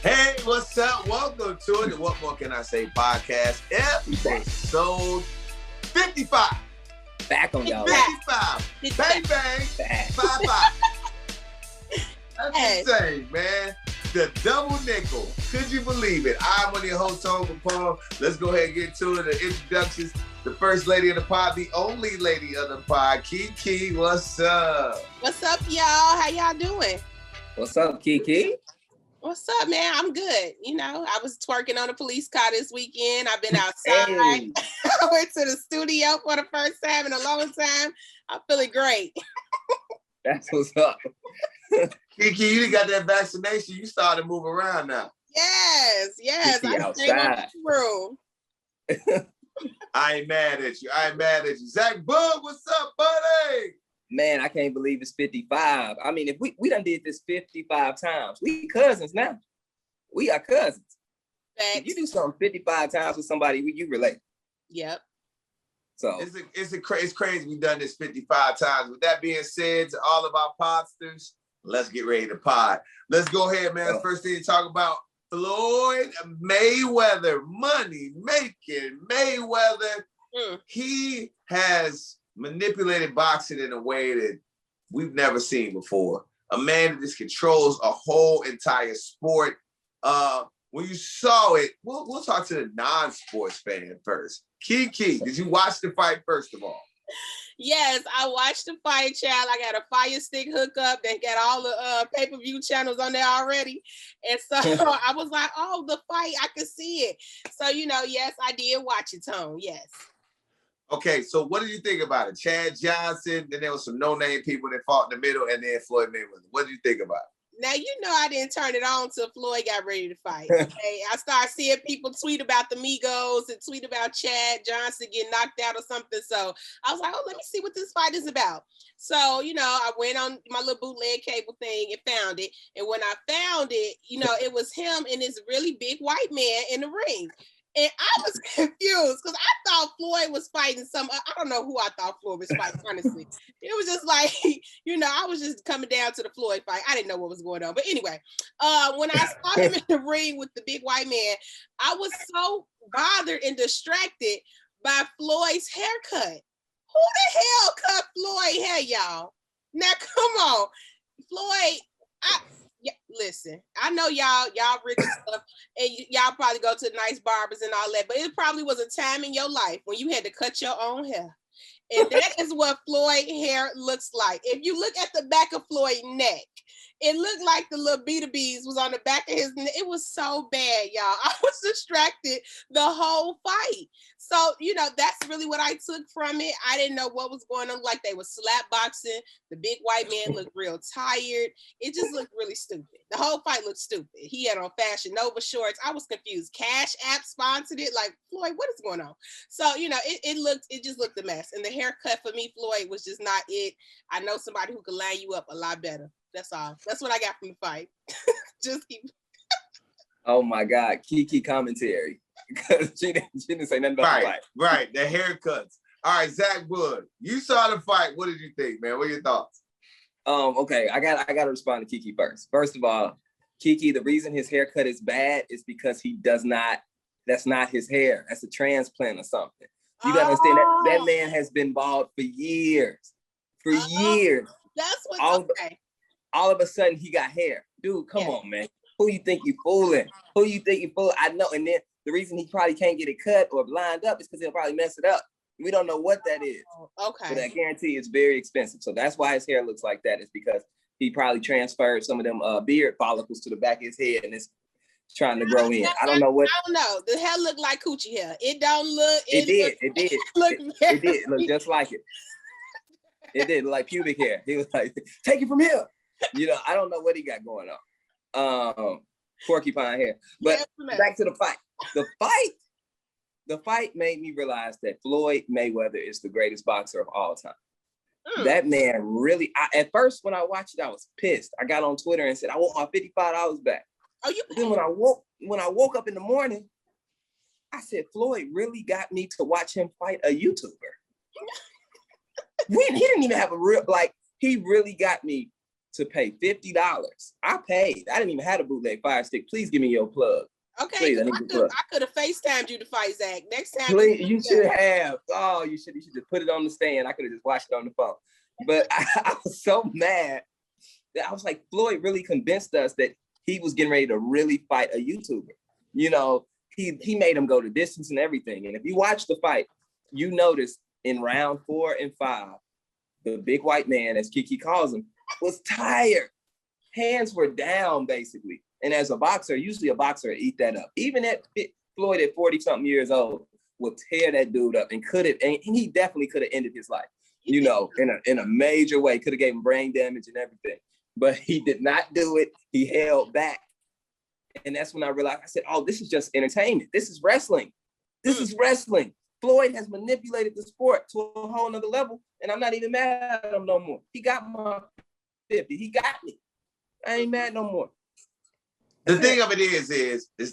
Hey, what's up? Welcome to the What More Can I Say podcast, episode 55. Back on y'all. 55. Bang, bang. 5-5. That's insane, man. The double nickel. Could you believe it? I'm one of your hosts, Tory Kapone. Let's go ahead and get to it. The introductions. The first lady of the pod, the only lady of the pod, Keke. What's up? What's up, y'all? How y'all doing? What's up, Keke? What's up, man? I'm good. You know, I was twerking on a police car this weekend. I've been outside. Hey. I went to the studio for the first time in a long time. I'm feeling great. That's what's up. Keke, you got that vaccination. You started to move around now. Yes. Keke I stayed on the room. I ain't mad at you. Zach Boog, what's up, buddy? Man, I can't believe it's 55. I mean, if we done did this 55 times, we cousins now. We are cousins. Thanks. If you do something 55 times with somebody, you relate. Yep. So it's crazy we've done this 55 times. With that being said, to all of our podsters, let's get ready to pod. Let's go ahead, man. First thing to talk about, Floyd Mayweather, money making Mayweather. He has manipulated boxing in a way that we've never seen before. A man that just controls a whole entire sport. When you saw it, we'll talk to the non-sports fan first. Keke, did you watch the fight first of all? Yes, I watched the fight, child. I got a Fire Stick hookup. They got all the pay-per-view channels on there already. And so I was like, oh, the fight, I could see it. So, yes, I did watch it, Tone. Yes. Okay, so what did you think about it? Chad Johnson, then there was some no-name people that fought in the middle, and then Floyd Mayweather. What did you think about it? Now, I didn't turn it on till Floyd got ready to fight. Okay, I started seeing people tweet about the Migos and tweet about Chad Johnson getting knocked out or something. So I was like, oh, let me see what this fight is about. So, I went on my little bootleg cable thing and found it. And when I found it, it was him and this really big white man in the ring. And I was confused because I thought Floyd was fighting I don't know who I thought Floyd was fighting, honestly. It was just like, I was just coming down to the Floyd fight. I didn't know what was going on. But anyway, when I saw him in the ring with the big white man, I was so bothered and distracted by Floyd's haircut. Who the hell cut Floyd hair, y'all? Now, come on. Floyd, listen, I know y'all rich and stuff, and y'all probably go to nice barbers and all that, but it probably was a time in your life when you had to cut your own hair. And that is what Floyd hair looks like. If you look at the back of Floyd's neck, it looked like the little B2Bs was on the back of his neck. It was so bad, y'all. I was distracted the whole fight. So, that's really what I took from it. I didn't know what was going on. Like they were slap boxing. The big white man looked real tired. It just looked really stupid. The whole fight looked stupid. He had on Fashion Nova shorts. I was confused. Cash App sponsored it. Like, Floyd, what is going on? So, it just looked a mess. And the haircut for me, Floyd, was just not it. I know somebody who could line you up a lot better. That's all. That's what I got from the fight. Just keep. Oh my God, Keke commentary. Because she didn't say nothing about the fight. Right, the haircuts. All right, Zach Wood, you saw the fight. What did you think, man? What are your thoughts? Okay, I got to respond to Keke first. First of all, Keke, the reason his haircut is bad is because that's not his hair. That's a transplant or something. You got to understand that man has been bald for years. For years. That's what's okay. All of a sudden, he got hair. Dude, come on, man. Who you think you fooling? I know. And then the reason he probably can't get it cut or lined up is because he'll probably mess it up. We don't know what that is. Okay. But I guarantee it's very expensive. So that's why his hair looks like that. Is because he probably transferred some of them beard follicles to the back of his head and it's trying to grow in. I don't know. The hair looked like coochie hair. It don't look. It did. It did look just like it. It did look like pubic hair. He was like, take it from here. I don't know what he got going on. Porcupine hair. But back to the fight. The fight made me realize that Floyd Mayweather is the greatest boxer of all time. That man really, at first when I watched it, I was pissed. I got on Twitter and said, I want my $55 back. Oh, you? Then when I woke up in the morning, I said, Floyd really got me to watch him fight a YouTuber. He didn't even have a real, he really got me to pay $50. I paid. I didn't even have a bootleg Fire Stick. Please give me your plug. Okay, Please, I could have FaceTimed you to fight Zach. Next time. Please, you should have. Oh, you should just put it on the stand. I could have just watched it on the phone. But I was so mad that I was like, Floyd really convinced us that he was getting ready to really fight a YouTuber. You know, he made him go the distance and everything. And if you watch the fight, you notice in round 4 and 5, the big white man, as Keke calls him, was tired. Hands were down, basically. And as a boxer, usually a boxer will eat that up. Even at Floyd at 40-something years old will tear that dude up and he definitely could have ended his life, you know, in a major way. Could have gave him brain damage and everything. But he did not do it. He held back. And that's when I realized, I said, oh, this is just entertainment. This is wrestling. This is wrestling. Floyd has manipulated the sport to a whole nother level, and I'm not even mad at him no more. He got my 50. He got me. I ain't mad no more. The thing of it is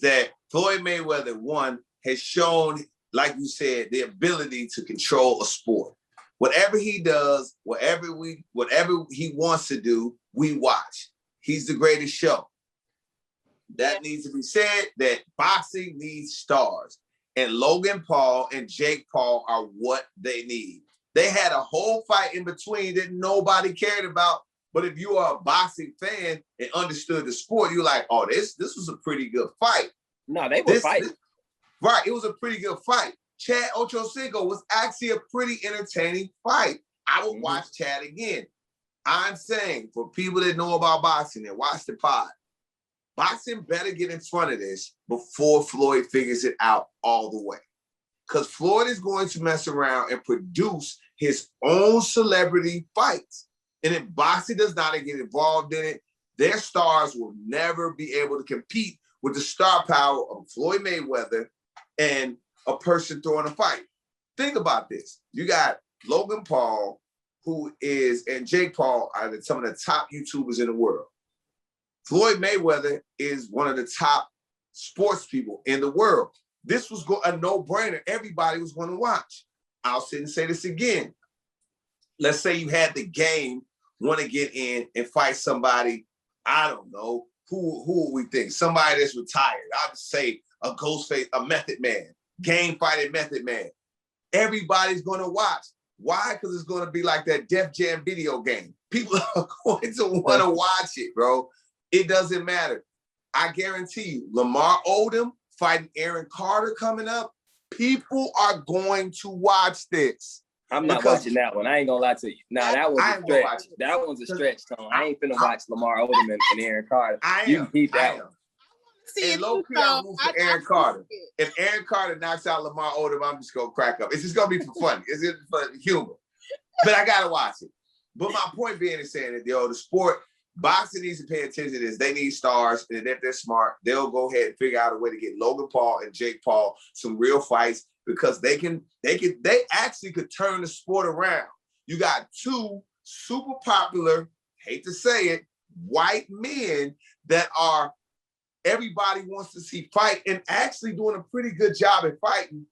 that Floyd Mayweather, one, has shown, like you said, the ability to control a sport. Whatever he does, whatever he wants to do, we watch. He's the greatest show. That needs to be said, that boxing needs stars. And Logan Paul and Jake Paul are what they need. They had a whole fight in between that nobody cared about. But if you are a boxing fan and understood the sport, you're like, oh, this was a pretty good fight. No, they were fighting. Right, it was a pretty good fight. Chad Ochocinco was actually a pretty entertaining fight. I would watch Chad again. I'm saying, for people that know about boxing and watch the pod, boxing better get in front of this before Floyd figures it out all the way. Because Floyd is going to mess around and produce his own celebrity fights. And if boxing does not get involved in it, their stars will never be able to compete with the star power of Floyd Mayweather and a person throwing a fight. Think about this. You got Logan Paul, and Jake Paul are some of the top YouTubers in the world. Floyd Mayweather is one of the top sports people in the world. This was a no-brainer. Everybody was going to watch. I'll sit and say this again. Let's say you had the game, want to get in and fight somebody, I don't know, who would we think? Somebody that's retired. I would say a Ghostface, a Method Man, game fighting Method Man. Everybody's going to watch. Why? Because it's going to be like that Def Jam video game. People are going to want to watch it, bro. It doesn't matter. I guarantee you, Lamar Odom fighting Aaron Carter coming up, people are going to watch this. I'm not watching that one. I ain't gonna lie to you. Nah, that one's a stretch. That one's a stretch, Tone. I ain't finna watch Lamar Odom and Aaron Carter. You can keep that one. And low-key, I'm rooting for Aaron Carter. If Aaron Carter knocks out Lamar Odom, I'm just gonna crack up. It's just gonna be for fun. It's just for humor. But I gotta watch it. But my point being is saying that the sport, boxing needs to pay attention to this. They need stars, and if they're smart, they'll go ahead and figure out a way to get Logan Paul and Jake Paul some real fights, because they actually could turn the sport around. You got two super popular, hate to say it, white men that are everybody wants to see fight and actually doing a pretty good job at fighting.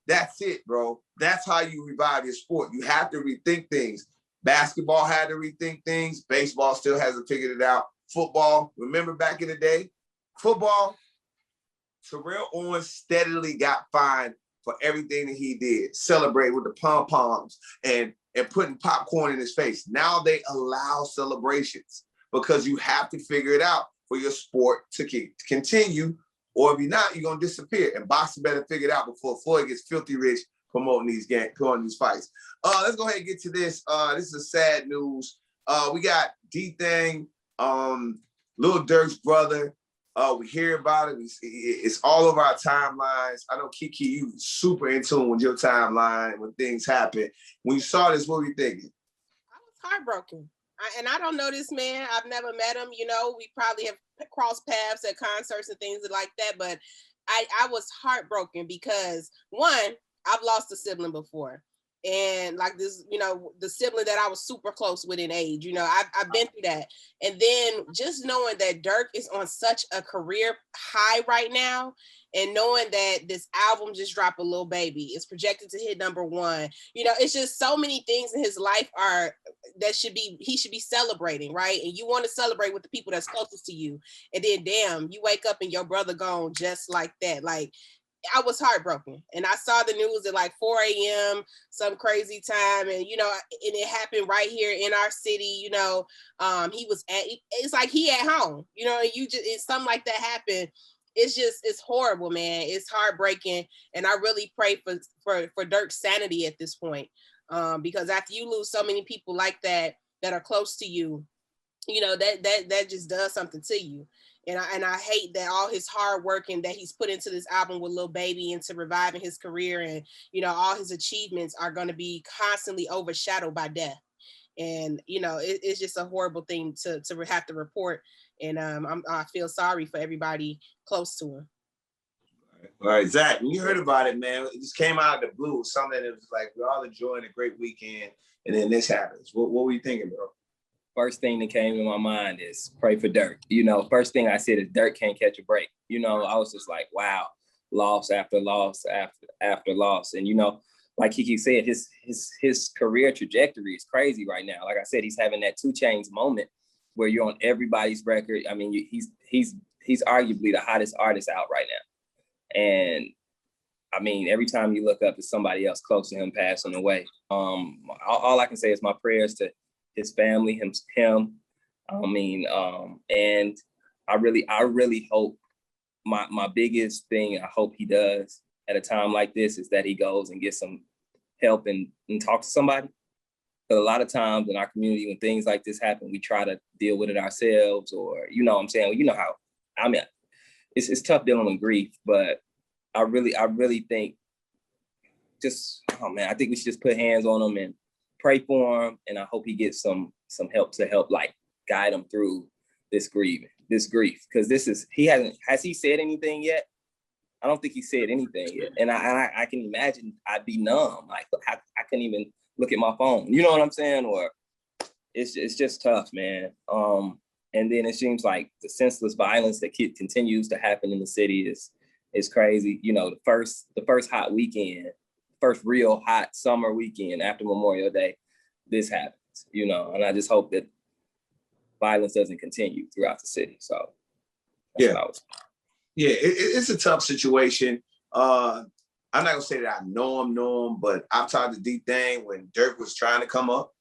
That's it, bro. That's how you revive your sport. You have to rethink things. Basketball had to rethink things. Baseball still hasn't figured it out. Football, remember back in the day? Football, Terrell Owens steadily got fined for everything that he did, celebrating with the pom-poms and putting popcorn in his face. Now they allow celebrations because you have to figure it out for your sport to continue, or if you're not, you're going to disappear. And boxing better figure it out before Floyd gets filthy rich promoting these fights. Let's go ahead and get to this. This is sad news. We got D-Thing, Lil Durk's brother. We hear about it. It's all over our timelines. I know, Keke, you super in tune with your timeline when things happen. When you saw this, what were you thinking? I was heartbroken. And I don't know this man. I've never met him. You know, we probably have crossed paths at concerts and things like that. But I was heartbroken because, one, I've lost a sibling before. and like this, the sibling that I was super close with in age, I've been through that. And then just knowing that Dirk is on such a career high right now, and knowing that this album just dropped, a Lil Baby, is projected to hit #1. It's just so many things in his life he should be celebrating, right? And you want to celebrate with the people that's closest to you. And then damn, you wake up and your brother gone just like that. Like, I was heartbroken, and I saw the news at like 4 a.m. some crazy time, and and it happened right here in our city. It's like he at home. It's something like that happened. It's horrible, man. It's heartbreaking, and I really pray for Dirk's sanity at this point, because after you lose so many people like that are close to you, that just does something to you. And I hate that all his hard work and that he's put into this album with Lil Baby into reviving his career, and all his achievements are going to be constantly overshadowed by death. And it's just a horrible thing to have to report. And I feel sorry for everybody close to him. All right, Zach, when you heard about it, man, it just came out of the blue. Something that was like, we're all enjoying a great weekend, and then this happens. What were you thinking, bro? First thing that came to my mind is pray for Dirk. First thing I said is Dirk can't catch a break. I was just like, wow, loss after loss after loss. And, like Keke said, his career trajectory is crazy right now. Like I said, he's having that 2 Chainz moment where you're on everybody's record. I mean, he's arguably the hottest artist out right now. And I mean, every time you look up, there's somebody else close to him passing away. All I can say is my prayers to his family, him. And I really hope my biggest thing I hope he does at a time like this is that he goes and gets some help and talk to somebody. But a lot of times in our community, when things like this happen, we try to deal with it ourselves, or what I'm saying, how, I mean, it's tough dealing with grief, but I really think I think we should just put hands on him and pray for him, and I hope he gets some help to help like guide him through this grief, because has he said anything yet? I don't think he said anything yet, and I can imagine I'd be numb, like I couldn't even look at my phone, you know what I'm saying? Or it's just tough, man. And then it seems like the senseless violence that continues to happen in the city is crazy. The first hot weekend, first real hot summer weekend after Memorial Day, this happens, and I just hope that violence doesn't continue throughout the city. So it's a tough situation. I'm not gonna say that I know him, but I've talked to D-Thing when Dirk was trying to come up.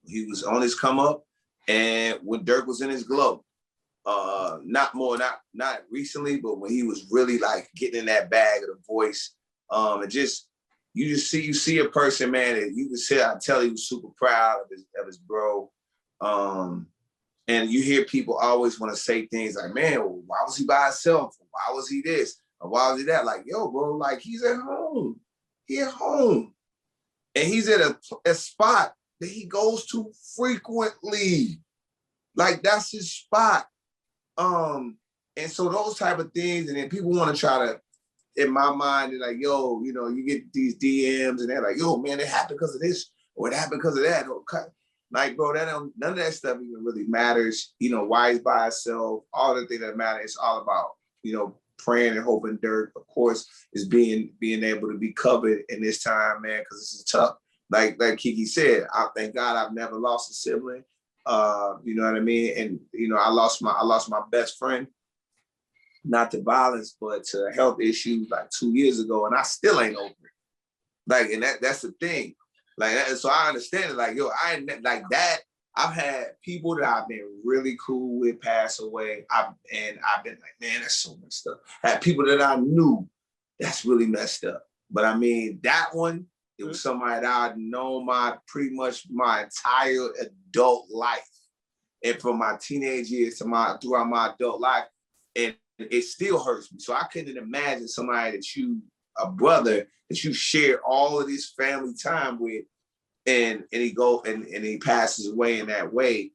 He was on his come up, and when Dirk was in his glow. Not recently, but when he was really like getting in that bag of the voice, and you see a person, man, that you can see. I tell he was super proud of his bro, and you hear people always want to say things like, man, why was he by himself? Why was he this? Or why was he that? Like, yo, bro, like he's at home. He at home, and he's at a spot that he goes to frequently. Like that's his spot. And so those type of things, and then people want to try to, in my mind, they're like, yo, you get these DMs and they're like, yo, man, it happened because of this, or it happened because of that. Like, bro, none of that stuff even really matters. Why he's by himself, all the things that matter, it's all about, praying and hoping Dirk, of course, is being able to be covered in this time, man, because this is tough. Like Keke said, I thank God I've never lost a sibling. You know what I mean? And I lost my best friend, not to violence, but to health issues like 2 years ago, and I still ain't over it. Like, and that's the thing. Like, so I understand it. Like, yo, I ain't like that. I've had people that I've been really cool with pass away. I've been like, man, that's so messed up. I had people that I knew that's really messed up. But I mean, that one, it was somebody that I'd known pretty much my entire adult life. And from my teenage years throughout my adult life. And it still hurts me. So I couldn't imagine somebody a brother that you share all of this family time with, and he passes away in that way.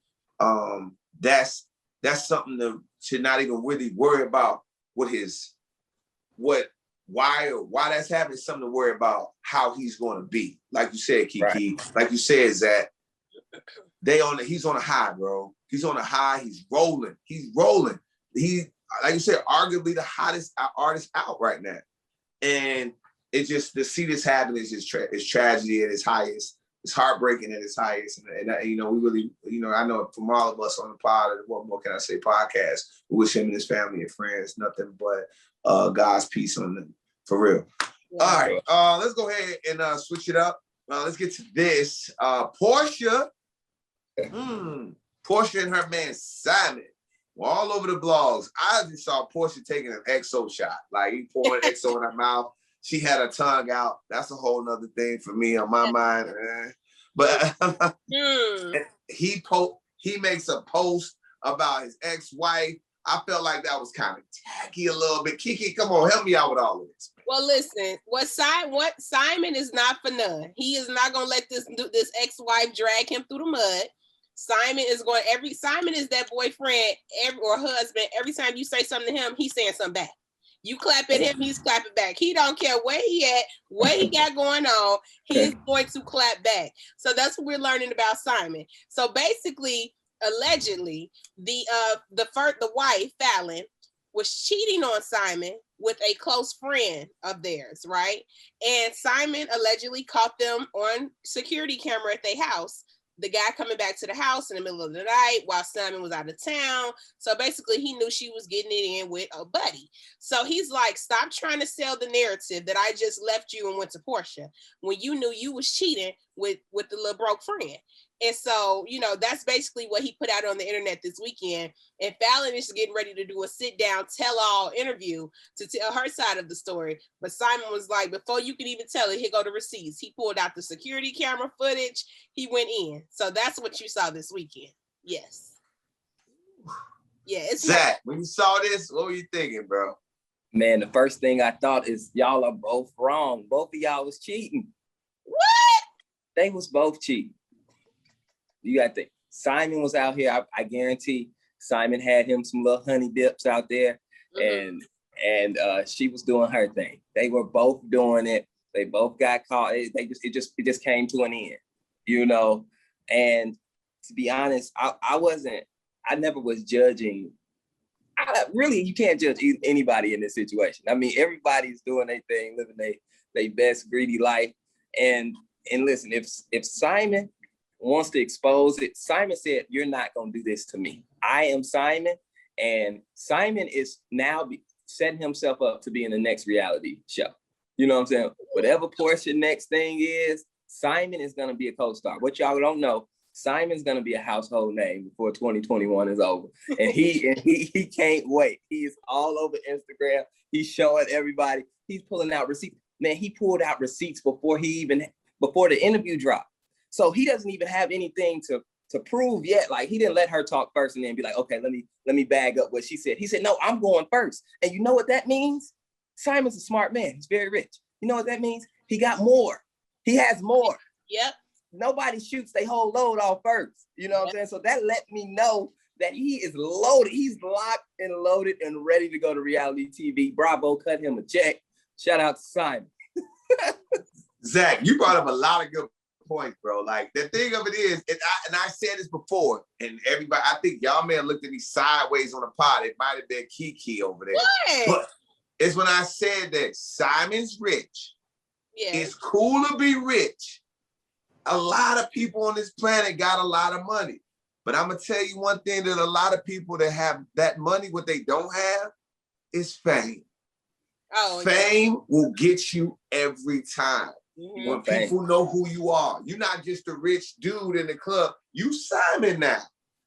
That's something to not even really worry about what why that's happening is something to worry about how he's going to be. Like you said, Keke, Right. like you said, Zach, he's on a high, bro. He's on a high. He's rolling. He, like you said, arguably the hottest artist out right now. And it just, to see this happen is just it's tragedy at its highest. It's heartbreaking at its highest. And you know, we really, you know, I know from all of us on the pod, or what more can I say, podcast, we wish him and his family and friends nothing but God's peace on them, for real. Yeah. All right, let's go ahead and switch it up. Let's get to this. Portia and her man Simon were all over the blogs. I just saw Portia taking an XO shot. Like, he poured XO in her mouth. She had her tongue out. That's a whole nother thing for me on my mind. But he makes a post about his ex-wife. I felt like that was kind of tacky a little bit. Keke, come on, help me out with all of this. Well, listen, what Simon is not for none. He is not gonna let this ex-wife drag him through the mud. Simon is that boyfriend or husband. Every time you say something to him, he's saying something back. You clap at him, he's clapping back. He don't care where he at, what he got going on, he's going to clap back. So that's what we're learning about Simon. So basically, allegedly, the wife, Fallon, was cheating on Simon with a close friend of theirs, right? And Simon allegedly caught them on security camera at their house. The guy coming back to the house in the middle of the night while Simon was out of town. So basically he knew she was getting it in with a buddy. So he's like, stop trying to sell the narrative that I just left you and went to Portia when you knew you was cheating with the little broke friend. And so, you know, that's basically what he put out on the internet this weekend. And Fallon is getting ready to do a sit down, tell all interview to tell her side of the story. But Simon was like, before you can even tell it, here go the receipts. He pulled out the security camera footage. He went in. So that's what you saw this weekend. Yes. Yeah. It's Zach, when you saw this, what were you thinking, bro? Man, the first thing I thought is y'all are both wrong. Both of y'all was cheating. What? They was both cheating. You got to think. Simon was out here. I guarantee Simon had him some little honey dips out there, and she was doing her thing. They were both doing it. They both got caught. It just came to an end, you know. And to be honest, I never was judging. Really, you can't judge anybody in this situation. I mean, everybody's doing their thing, living their best greedy life. And listen, if Simon wants to expose it, Simon said, you're not going to do this to me. I am Simon. And Simon is now setting himself up to be in the next reality show. You know what I'm saying? Whatever Portia next thing is, Simon is going to be a co-star. What y'all don't know, Simon's going to be a household name before 2021 is over. And he can't wait. He is all over Instagram. He's showing everybody. He's pulling out receipts. Man, he pulled out receipts before the interview dropped. So he doesn't even have anything to prove yet. Like, he didn't let her talk first and then be like, okay, let me bag up what she said. He said, no, I'm going first. And you know what that means? Simon's a smart man. He's very rich. You know what that means? He got more. He has more. Yep. Nobody shoots their whole load off first. You know what I'm saying? So that let me know that he is loaded. He's locked and loaded and ready to go to reality TV. Bravo, cut him a check. Shout out to Simon. Zach, you brought up a lot of good points, bro. Like, the thing of it is, and I said this before, and everybody, I think y'all may have looked at me sideways on the pod. It might have been Keke over there. What? But it's when I said that Simon's rich. Yeah. It's cool to be rich. A lot of people on this planet got a lot of money. But I'm going to tell you one thing, that a lot of people that have that money, what they don't have is fame. Oh, fame will get you every time. Mm-hmm. When people know who you are. You're not just a rich dude in the club. You Simon now.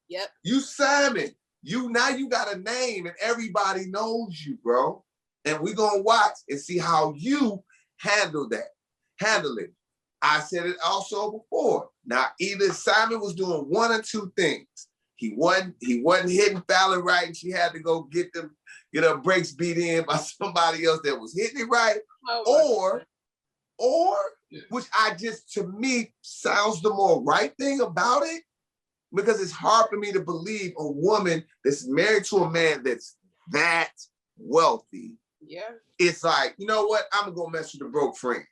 Yep. You Simon. You got a name and everybody knows you, bro. And we're going to watch and see how you handle it. I said it also before. Now, either Simon was doing one or two things. He wasn't hitting Fallon right, and she had to go get her brakes beat in by somebody else that was hitting it right. Or which to me sounds the more right thing about it, because it's hard for me to believe a woman that's married to a man that's that wealthy Yeah. It's like, you know what? I'm gonna mess with the broke friend.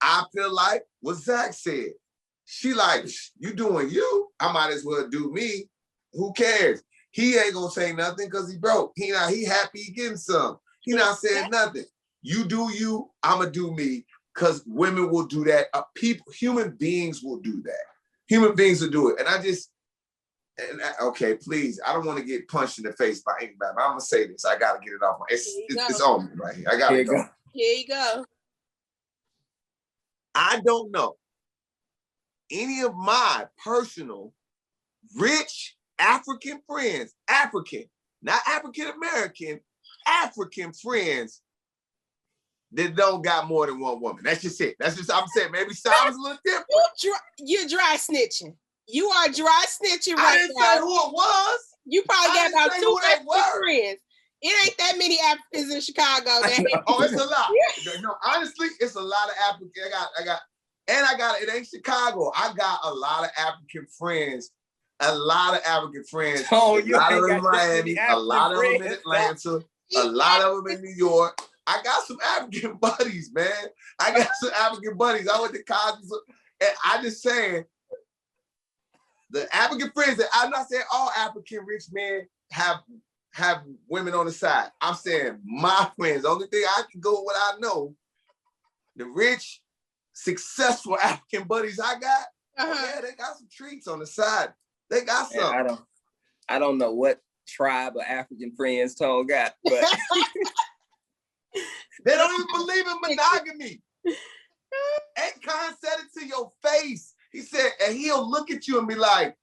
I feel like what Zach said. She like, you doing you? I might as well do me. Who cares? He ain't gonna say nothing because he broke. He happy he getting some. He not saying nothing. You do you, I'ma do me. Because women will do that. Human beings will do that. Human beings will do it. And okay, please. I don't want to get punched in the face by anybody. But I'm gonna say this. I gotta get it off. It's on me right here. I gotta go. Here you go. I don't know any of my personal rich African friends, African, not African American, African friends that don't got more than one woman. That's just it. That's just, I'm saying, maybe sounds a little different. You're dry snitching. You are dry snitching right now. I didn't say who it was. You probably got about 2 African friends. It ain't that many Africans in Chicago. Oh, it's a lot. No, honestly, it's a lot of African. It ain't Chicago. I got a lot of African friends. A lot of African friends. Oh, a lot of them in Miami, a lot of them in Atlanta, a lot of them in New York. I got some African buddies, man. I got some African buddies. I went to college, and I just saying, the African friends that I'm not saying all African rich men have women on the side. I'm saying my friends. The only thing I can go with what I know, the rich, successful African buddies I got, yeah, they got some treats on the side. They got some. I don't know what tribe of African friends Tone got, but they don't even believe in monogamy. Akon said it to your face. He said, and he'll look at you and be like,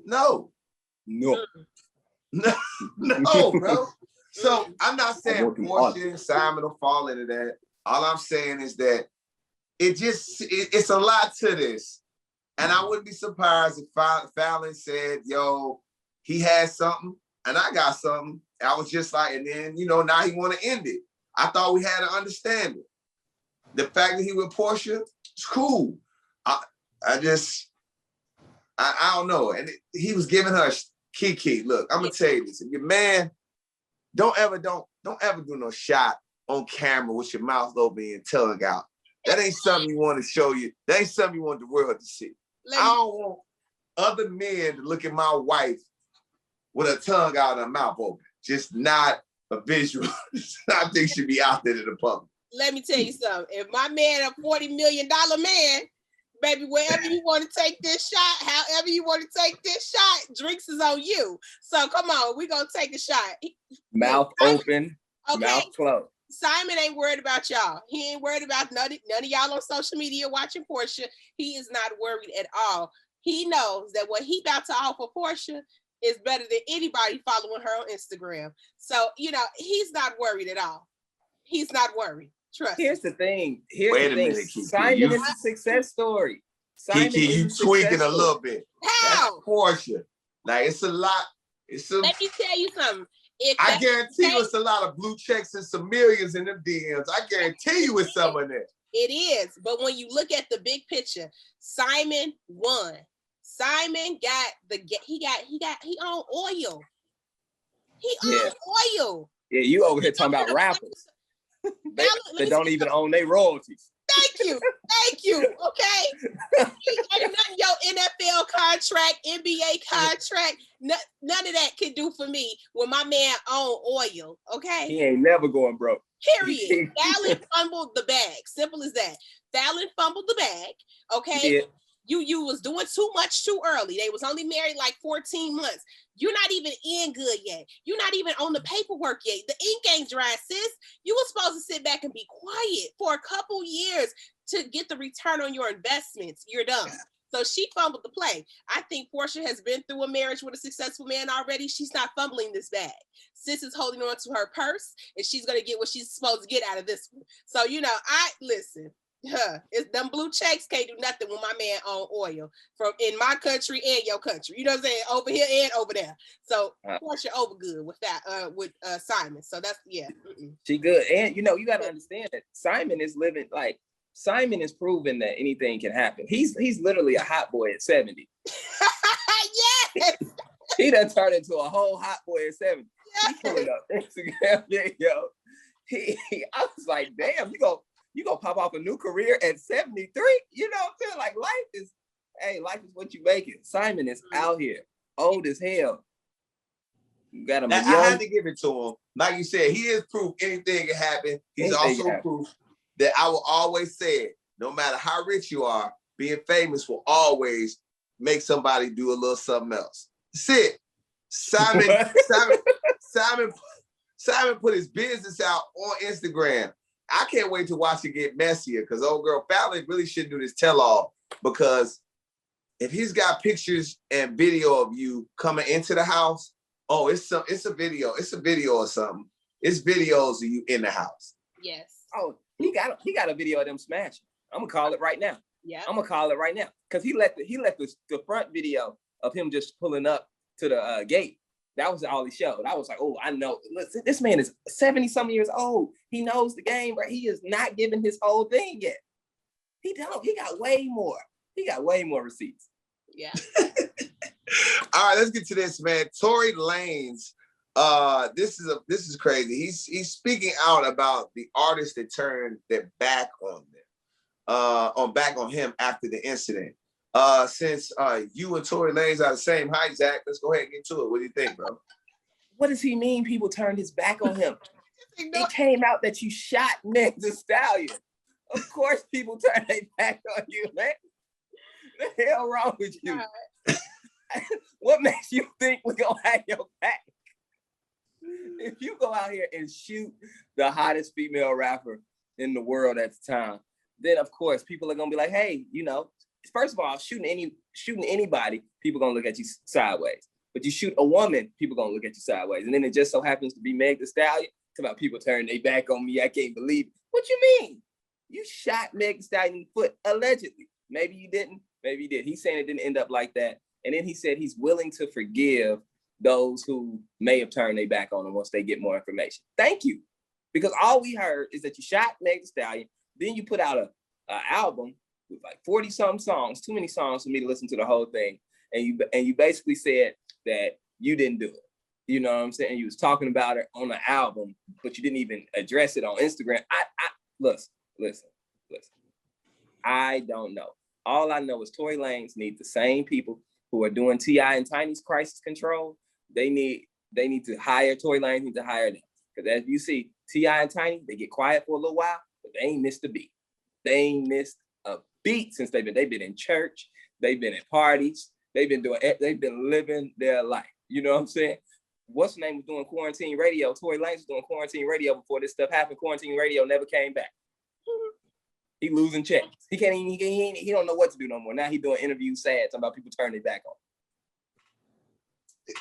no, bro. So I'm not saying Portia and Simon will fall into that. All I'm saying is that it's a lot to this. And I wouldn't be surprised if Fallon said, yo, he had something and I got something. I was just like, and then, now he want to end it. I thought we had to understand it. The fact that he with Portia, it's cool. I don't know. And he was giving her Keke. Look, I'm gonna tell you this. If your man, don't ever do no shot on camera with your mouth open and tongue out. That ain't something you want to show you. That ain't something you want the world to see. I don't want other men to look at my wife with her tongue out and her mouth open. Just not a visual. I think should be out there to the public. Let me tell you something. If my man a $40 million man, baby, wherever you want to take this shot, however you want to take this shot, drinks is on you. So come on, we're going to take a shot. Mouth open, mouth closed. Simon ain't worried about y'all. He ain't worried about none of y'all on social media watching Portia. He is not worried at all. He knows that what he about to offer Portia is better than anybody following her on Instagram. So, he's not worried at all. He's not worried. Trust. Here's the thing. Wait a minute, Keke. Simon is a success story. Keke, you tweaking a little bit. How? That's Portia. Like, it's a lot. Let me tell you something. I guarantee you it's a lot of blue checks and some millions in them DMs. I guarantee you it's some of that. It is. But when you look at the big picture, Simon won. Simon he owned oil. He owned oil. Yeah, you over here talking about rappers. They don't even own their royalties. Thank you. Okay. Ain't nothing your NFL contract, NBA contract, none of that can do for me when my man own oil. Okay. He ain't never going broke. Period. Fallon fumbled the bag. Simple as that. Fallon fumbled the bag. Okay. You was doing too much too early. They was only married like 14 months. You're not even in good yet. You're not even on the paperwork yet. The ink ain't dry, sis. You were supposed to sit back and be quiet for a couple years to get the return on your investments. You're done. So she fumbled the play. I think Portia has been through a marriage with a successful man already. She's not fumbling this bag. Sis is holding on to her purse, and she's going to get what she's supposed to get out of this one. So, listen. It's them blue checks can't do nothing when my man own oil from in my country and your country. You know what I'm saying? Over here and over there. So Portia over good with that with Simon. So that's She good. And you got to understand that Simon is proven that anything can happen. He's literally a hot boy at 70. Yes. He done turned into a whole hot boy at 70. Yes. He pulling up Instagram video. I was like, damn, you gonna pop off a new career at 73? You know what I'm saying? Like life is what you make it. Simon is out here, old as hell. You got him I had to give it to him. Like you said, he is proof anything can happen. He's also proof that I will always say it. No matter how rich you are, being famous will always make somebody do a little something else. That's it. Simon put his business out on Instagram. I can't wait to watch it get messier because old girl Fallon really shouldn't do this tell-all, because if he's got pictures and video of you coming into the house, oh, it's a video or something. It's videos of you in the house. Yes. Oh, he got a video of them smashing. I'm gonna call it right now. Yeah. I'm gonna call it right now because he let the front video of him just pulling up to the gate. That was all he showed. I was like, oh, I know. Listen, this man is 70-something years old. He knows the game, but he is not giving his whole thing yet. He don't. He got way more. He got way more receipts. Yeah. All right, let's get to this, man. Tory Lanez. This is crazy. He's speaking out about the artists that turned their back on them, back on him after the incident. Since you and Tory Lanez are the same height, Zach, let's go ahead and get to it. What do you think, bro? What does he mean? People turned his back on him. It came out that you shot Meg Thee Stallion. Of course, people turn their back on you, man. What the hell wrong with you? What makes you think we're gonna have your back? If you go out here and shoot the hottest female rapper in the world at the time, then of course people are gonna be like, hey, you know, first of all, shooting anybody, people gonna look at you sideways. But you shoot a woman, people gonna look at you sideways. And then it just so happens to be Meg Thee Stallion. It's about people turning their back on me. I can't believe it. What you mean? You shot Meg Thee Stallion in the foot, allegedly. Maybe you didn't, maybe you did. He's saying it didn't end up like that. And then he said he's willing to forgive those who may have turned their back on him once they get more information. Thank you. Because all we heard is that you shot Meg Thee Stallion, then you put out an album with like 40-something songs, too many songs for me to listen to the whole thing. And you basically said that you didn't do it. You know what I'm saying? You was talking about it on the album, but you didn't even address it on Instagram. Listen. I don't know. All I know is Tory Lanez needs the same people who are doing T.I. and Tiny's crisis control. They need to hire Tory Lanez, need to hire them. Because as you see, T.I. and Tiny, they get quiet for a little while, but they ain't missed a beat. They ain't missed a beat since they've been in church, they've been at parties, they've been living their life. You know what I'm saying? What's the name was doing quarantine radio? Tory Lanez was doing quarantine radio before this stuff happened. Quarantine radio never came back. He losing checks. He don't know what to do no more. Now he doing interviews sad, talking about people turning their back on.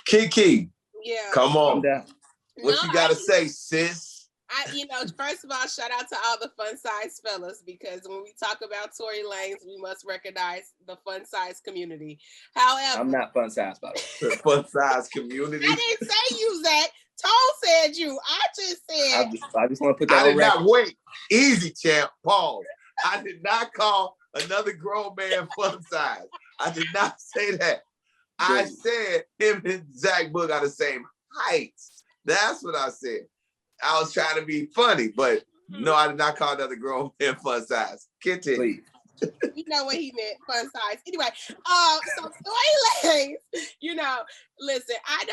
Keke. Yeah. Come on. What you gotta say, sis? First of all, shout out to all the fun size fellas, because when we talk about Tory Lanez, we must recognize the fun size community. However, I'm not fun size, by the way. Fun size community. I didn't say you, Zach. Tone said you. I just said. I just want to put that on record. record. Not wait. Easy, champ. Pause. I did not call another grown man fun size. I did not say that. I said him and Zach Boog are the same height. That's what I said. I was trying to be funny, but no, I did not call another grown man fun size. Continue. You know what he meant, fun size. Anyway, so Tory Lanez, listen, I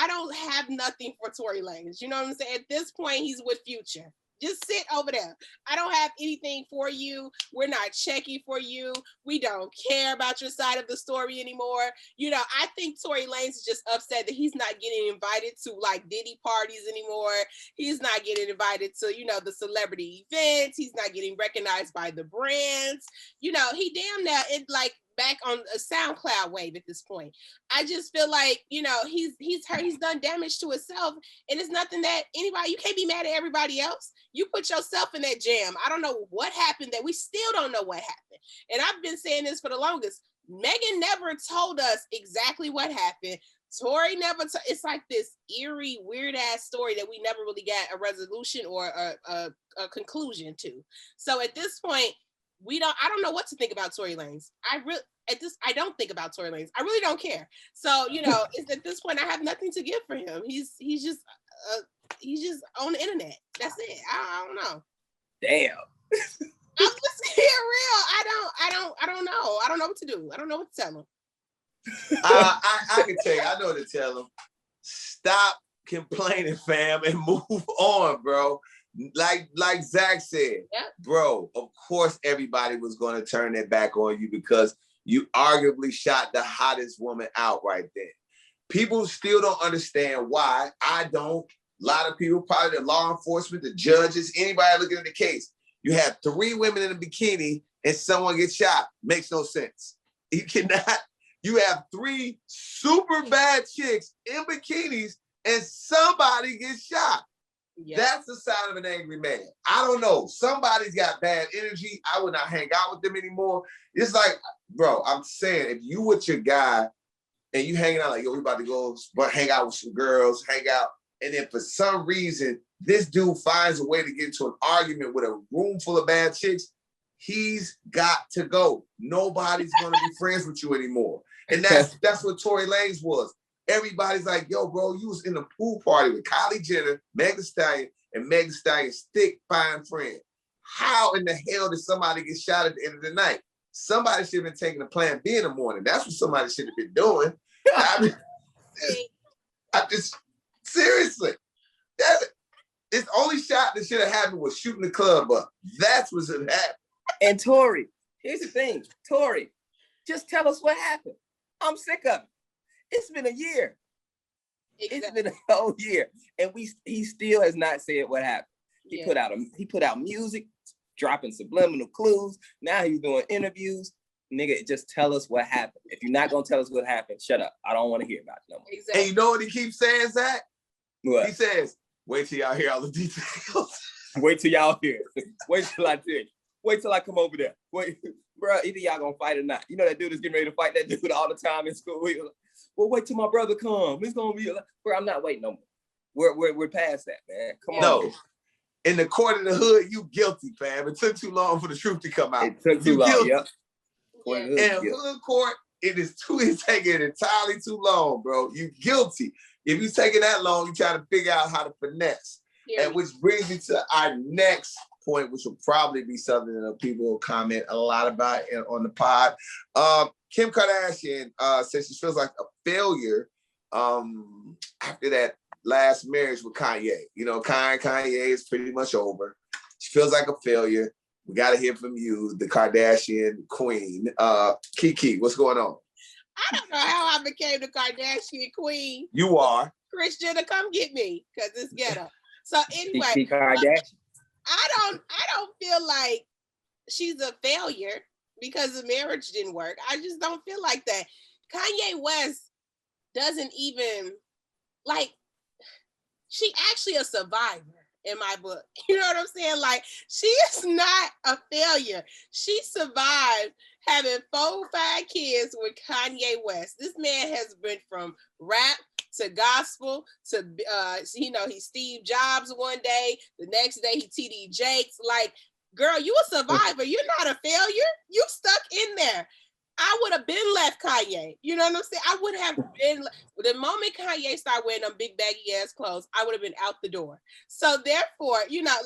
don't have nothing for Tory Lanez. You know what I'm saying? At this point, he's with Future. Just sit over there. I don't have anything for you. We're not checking for you. We don't care about your side of the story anymore. I think Tory Lanez is just upset that he's not getting invited to like Diddy parties anymore. He's not getting invited to, the celebrity events. He's not getting recognized by the brands. He damn near it like back on a SoundCloud wave at this point. I just feel like, he's hurt, he's done damage to himself, and it's nothing that you can't be mad at everybody else. You put yourself in that jam. I don't know what happened, that we still don't know what happened. And I've been saying this for the longest. Megan never told us exactly what happened. Tory never, it's like this eerie, weird ass story that we never really got a resolution or a conclusion to. So at this point, I don't know what to think about Tory Lanez. I don't think about Tory Lanez. I really don't care. So, it's at this point I have nothing to give for him. He's just on the internet. That's it. I Damn. I'm just being real. I don't know. I don't know what to do. I don't know what to tell him. I can tell you. I know what to tell him. Stop complaining, fam, and move on, bro. Like Zach said, bro, of course everybody was going to turn their back on you because you arguably shot the hottest woman out right then. People still don't understand why. I don't. A lot of people, probably the law enforcement, the judges, anybody looking at the case. You have 3 women in a bikini and someone gets shot. Makes no sense. You cannot. You have 3 super bad chicks in bikinis and somebody gets shot. Yep. That's the sign of an angry man. I don't know. Somebody's got bad energy. I would not hang out with them anymore. It's like, bro, I'm saying, if you with your guy and you hanging out like, yo, we about to go hang out with some girls, hang out. And then for some reason, this dude finds a way to get into an argument with a room full of bad chicks, he's got to go. Nobody's going to be friends with you anymore. And that's what Tory Lanez was. Everybody's like, yo, bro, you was in the pool party with Kylie Jenner, Meg Thee Stallion, and Meg Thee Stallion's thick, fine friend. How in the hell did somebody get shot at the end of the night? Somebody should have been taking a plan B in the morning. That's what somebody should have been doing. I just, seriously. It's only shot that should have happened was shooting the club up. That's what should have happened. And Tory, here's the thing. Tory, just tell us what happened. I'm sick of it. It's been a year. Exactly. It's been a whole year, and he still has not said what happened. He put out music, dropping subliminal clues. Now he's doing interviews. Nigga, just tell us what happened. If you're not gonna tell us what happened, shut up. I don't want to hear about it no more. Exactly. And you know what he keeps saying, Zach? What? He says, "Wait till y'all hear all the details." Wait till y'all hear. Wait till I tell you. Wait till I come over there. Wait, bro. Either y'all gonna fight or not. You know that dude is getting ready to fight that dude all the time in school. Well, wait till my brother come. It's gonna be, bro. I'm not waiting no more. We're past that, man. Come on. No, in the court of the hood, you guilty, fam. It took too long for the truth to come out. It took too long. Guilty. Yep. In hood court, it's taking entirely too long, bro. You guilty. If you taking that long, you try to figure out how to finesse. Yeah. And which brings me to our next point, which will probably be something that people will comment a lot about on the pod. Kim Kardashian says she feels like a failure after that last marriage with Kanye. You know, Kanye is pretty much over. She feels like a failure. We got to hear from you, the Kardashian queen. Keke, what's going on? I don't know how I became the Kardashian queen. You are. Kris Jenner, come get me, because it's ghetto. So anyway, Keke Kardashian. I don't feel like she's a failure because the marriage didn't work. I just don't feel like that. Kanye West doesn't even, like, she actually a survivor in my book. You know what I'm saying? Like, she is not a failure. She survived having 4-5 kids with Kanye West. This man has been from rap to gospel to, he's Steve Jobs one day. The next day he TD Jakes. Like, girl, you a survivor. You're not a failure. You stuck in there. I would have been left Kanye. You know what I'm saying? I would have been, the moment Kanye started wearing them big baggy ass clothes, I would have been out the door. So therefore,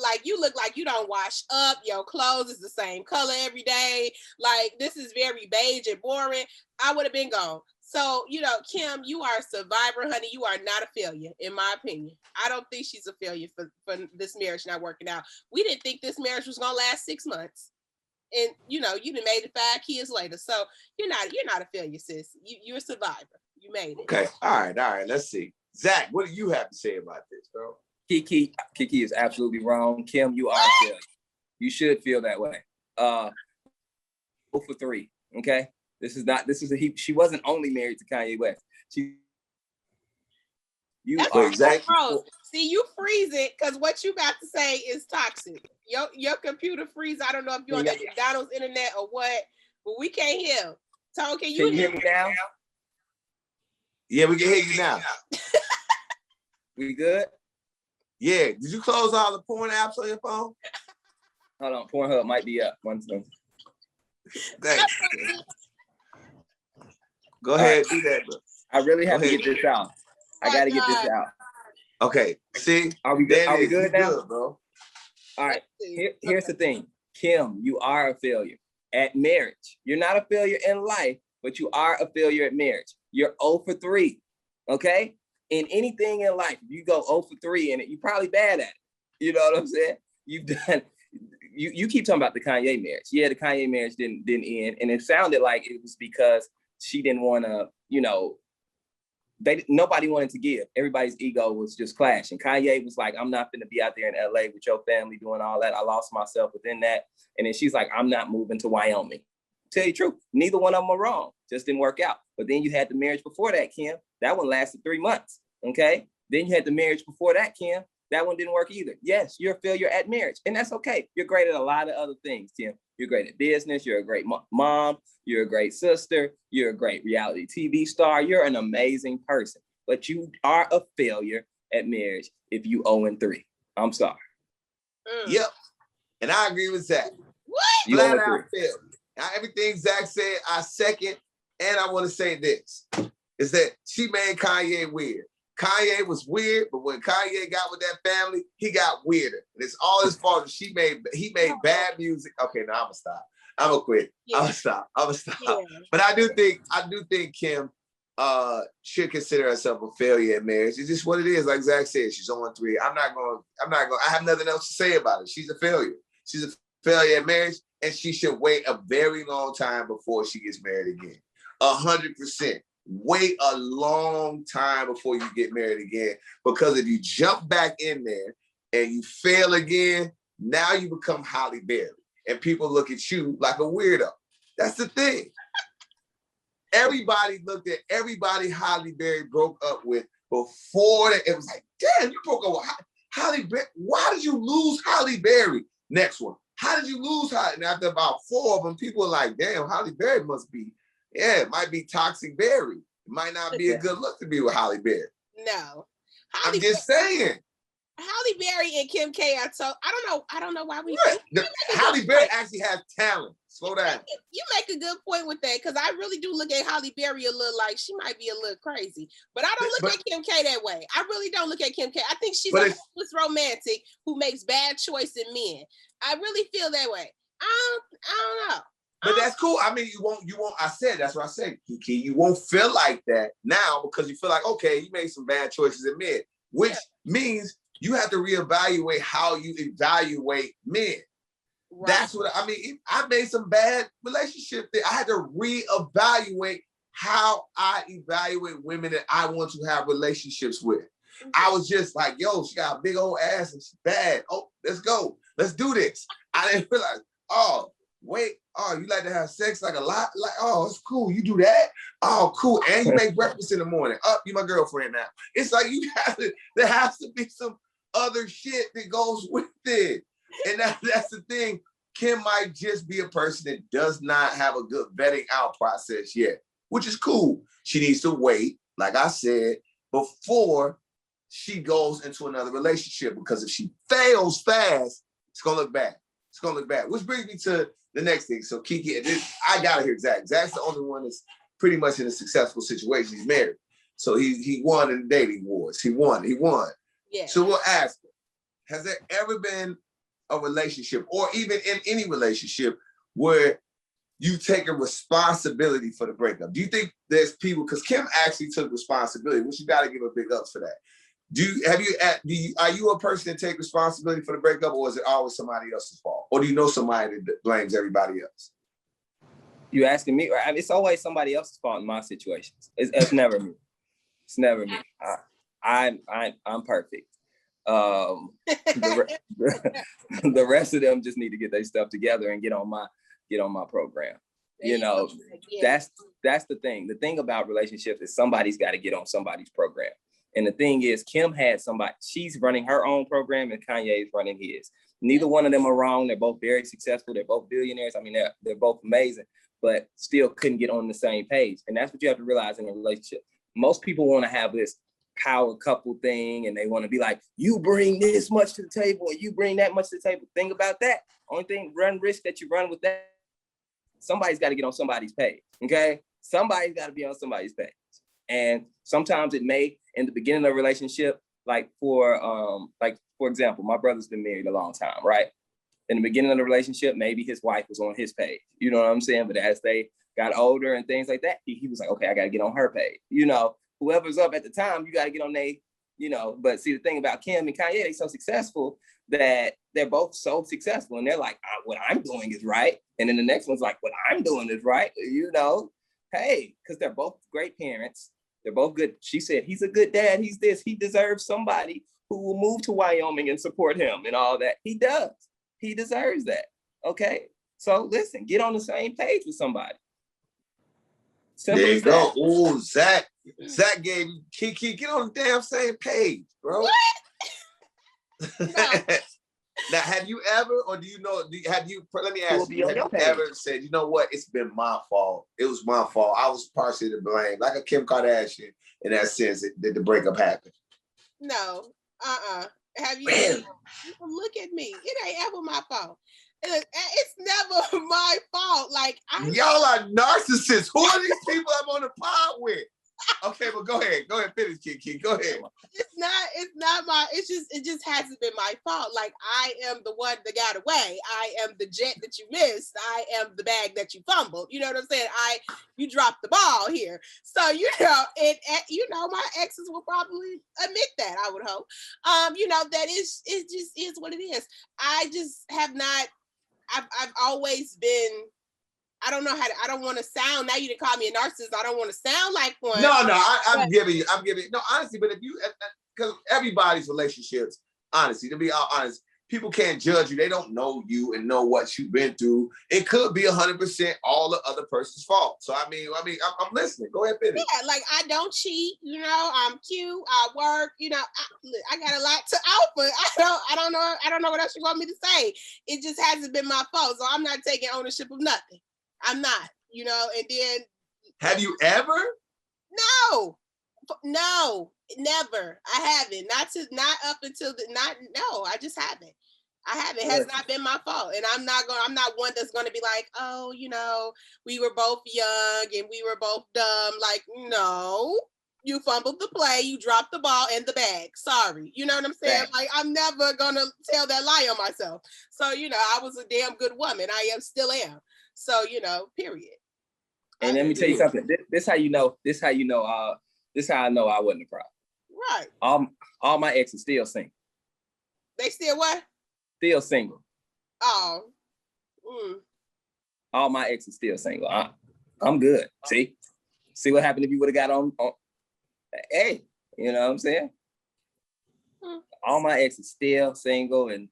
like, you look like you don't wash up. Your clothes is the same color every day. Like, this is very beige and boring. I would have been gone. So, Kim, you are a survivor, honey. You are not a failure, in my opinion. I don't think she's a failure for this marriage not working out. We didn't think this marriage was going to last 6 months. And, you done made it 5 kids later. So you're not a failure, sis. You're a survivor. You made it. Okay. All right. Let's see. Zach, what do you have to say about this, bro? Keke is absolutely wrong. Kim, you are a failure. You should feel that way. 0 for 3. Okay. She wasn't only married to Kanye West. Exactly. See, you freeze it because what you about to say is toxic. Your computer freeze. I don't know if you're on the McDonald's internet or what, but we can't hear. Tone, can you hear me now? Yeah, we can hear you now. We good? Yeah. Did you close all the porn apps on your phone? Hold on. Pornhub might be up. One second. Thanks. Go ahead, do that, bro. I really have to get this out. I got to get this out. Okay. See? Are we good now? Good, bro. All right. Here's the thing. Kim, you are a failure at marriage. You're not a failure in life, but you are a failure at marriage. You're 0 for 3. Okay? In anything in life, you go 0 for 3 in it, you're probably bad at it. You know what I'm saying? You've done, you keep talking about the Kanye marriage. Yeah, the Kanye marriage didn't end. And it sounded like it was because she didn't want to, you know, nobody wanted to give. Everybody's ego was just clashing. Kanye was like, I'm not going to be out there in LA with your family doing all that. I lost myself within that. And then she's like, I'm not moving to Wyoming. Tell you the truth, neither one of them were wrong. Just didn't work out. But then you had the marriage before that, Kim. That one lasted 3 months. Okay. Then you had the marriage before that, Kim. That one didn't work either. Yes, you're a failure at marriage. And that's okay. You're great at a lot of other things, Kim. You're great at business. You're a great mom. You're a great sister. You're a great reality TV star. You're an amazing person. But you are a failure at marriage if you 0-3. I'm sorry. Yep. And I agree with Zach. What? You flat out failure. Now, everything Zach said, I second. And I want to say this, is that she made Kanye weird. Kanye was weird, but when Kanye got with that family, he got weirder. And it's all his fault. He made bad music. Okay, now I'm gonna stop. I'm gonna quit. Yeah. I'm gonna stop. Yeah. But I do think Kim should consider herself a failure at marriage. It's just what it is. Like Zach said, she's 0-3. I'm not going. I have nothing else to say about it. She's a failure. She's a failure at marriage, and she should wait a very long time before she gets married again. 100%. Wait a long time before you get married again, because if you jump back in there and you fail again, now you become Halle Berry and people look at you like a weirdo. That's the thing. Everybody looked at everybody Halle Berry broke up with before that. It was like, damn, you broke up with Halle Berry. Why did you lose Halle Berry? Next one. How did you lose Halle? And after about 4 of them, people were like, damn, Halle Berry must be. Yeah, it might be toxic Berry. It might not be a good look to be with Halle Berry. No. I'm just saying. Halle Berry and Kim K are so, I don't know why we Halle Berry actually has talent. Slow down. You make a good point with that, because I really do look at Halle Berry a little like she might be a little crazy. But I don't look at Kim K that way. I really don't look at Kim K. I think she's a hopeless romantic who makes bad choices in men. I really feel that way. I don't know. But that's cool. I mean, you won't, I said, that's what I said, Keke. You won't feel like that now because you feel like, okay, you made some bad choices in men, which means you have to reevaluate how you evaluate men. Right. That's what, I mean, I made some bad relationships that I had to reevaluate how I evaluate women that I want to have relationships with. Mm-hmm. I was just like, yo, she got a big old ass and she's bad. Oh, let's go. Let's do this. I didn't realize, you like to have sex like a lot? Like, oh, it's cool. You do that? Oh, cool. And you make breakfast in the morning. You my girlfriend now. It's like there has to be some other shit that goes with it. And that's the thing. Kim might just be a person that does not have a good vetting out process yet, which is cool. She needs to wait, like I said, before she goes into another relationship, because if she fails fast, it's going to look bad. It's going to look bad. Which brings me to the next thing. So Keke, I got to hear Zach. Zach's the only one that's pretty much in a successful situation. He's married. So he won in the dating wars. He won. Yeah. So we'll ask him, has there ever been a relationship, or even in any relationship, where you take a responsibility for the breakup? Do you think there's people, because Kim actually took responsibility, which you got to give a big ups for that. Are you a person that take responsibility for the breakup, or is it always somebody else's fault? Or do you know somebody that blames everybody else? You asking me? I mean, it's always somebody else's fault in my situations. It's never me. It's never me. I'm perfect. The rest of them just need to get their stuff together and get on my program. You know, that's the thing. The thing about relationships is somebody's got to get on somebody's program. And the thing is, Kim had somebody, she's running her own program and Kanye is running his. Neither one of them are wrong. They're both very successful. They're both billionaires. I mean, they're both amazing, but still couldn't get on the same page. And that's what you have to realize in a relationship. Most people want to have this power couple thing, and they want to be like, you bring this much to the table and you bring that much to the table. Think about that. Only thing, run risk that you run with that. Somebody's got to get on somebody's page, okay? Somebody's got to be on somebody's page. And sometimes it may, in the beginning of a relationship, for example, my brother's been married a long time, right? In the beginning of the relationship, maybe his wife was on his page, you know what I'm saying? But as they got older and things like that, he was like, okay, I got to get on her page. You know, whoever's up at the time, you got to get on they, you know. But see, the thing about Kim and Kanye, they so successful that they're both so successful. And they're like, what I'm doing is right. And then the next one's like, what I'm doing is right. You know, hey, because they're both great parents. They're both good. She said, he's a good dad. He's this. He deserves somebody who will move to Wyoming and support him and all that. He does. He deserves that. Okay. So listen, get on the same page with somebody. Simple there you go. Ooh, Zach gave you Keke, get on the damn same page, bro. What? No. Now, have you ever, or do you know, let me ask you, have you ever said, you know what, it's been my fault. It was my fault. I was partially to blame, like a Kim Kardashian in that sense that the breakup happened? No. Have you? Look at me. It ain't ever my fault. It's never my fault. Like y'all are narcissists. Who are these people I'm on the pod with? Okay, well, go ahead, finish, Keke. Go ahead. It's not my. It just hasn't been my fault. Like I am the one that got away. I am the jet that you missed. I am the bag that you fumbled. You know what I'm saying? You dropped the ball here. So you know, my exes will probably admit that. I would hope. That it just is what it is. I just have not. I've always been. I don't know how to, I don't want to sound, now you didn't call me a narcissist. I don't want to sound like one. No, I'm giving, no, honestly, but if you, because everybody's relationships, honestly, to be honest, people can't judge you. They don't know you and know what you've been through. It could be 100% all the other person's fault. So, I'm listening. Go ahead, finish. Yeah, like I don't cheat, I'm cute, I work, I got a lot to offer. I don't know what else you want me to say. It just hasn't been my fault. So I'm not taking ownership of nothing. I'm not, and then. Have you ever? No, never. I haven't. No, I just haven't. It has not been my fault. And I'm not one that's going to be like, oh, we were both young and we were both dumb. Like, no, you fumbled the play, you dropped the ball and the bag. Sorry. You know what I'm saying? Right. Like, I'm never going to tell that lie on myself. So, I was a damn good woman. I still am. So, period. And let me tell you something. This how you know. This how I know I wasn't a problem. Right. All my exes still single. They still what? Still single. Oh. All my exes still single. I'm good. See what happened if you would have got on. Hey, you know what I'm saying? All my exes still single and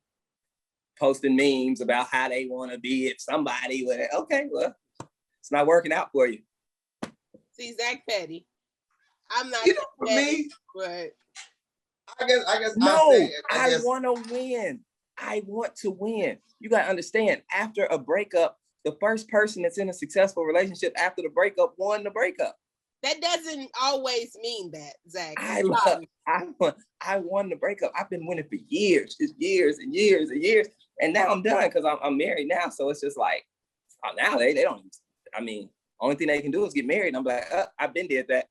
posting memes about how they want to be if somebody would. Okay, well, it's not working out for you. See, Zach Petty. I'm not for me, but I guess no, I want to win. I want to win. You got to understand, after a breakup, the first person that's in a successful relationship after the breakup won the breakup. That doesn't always mean that, Zach. I won the breakup. I've been winning for years, just years and years and years. And now I'm done because I'm married now. So it's just like, now they don't, only thing they can do is get married. And I'm like, I've been did that.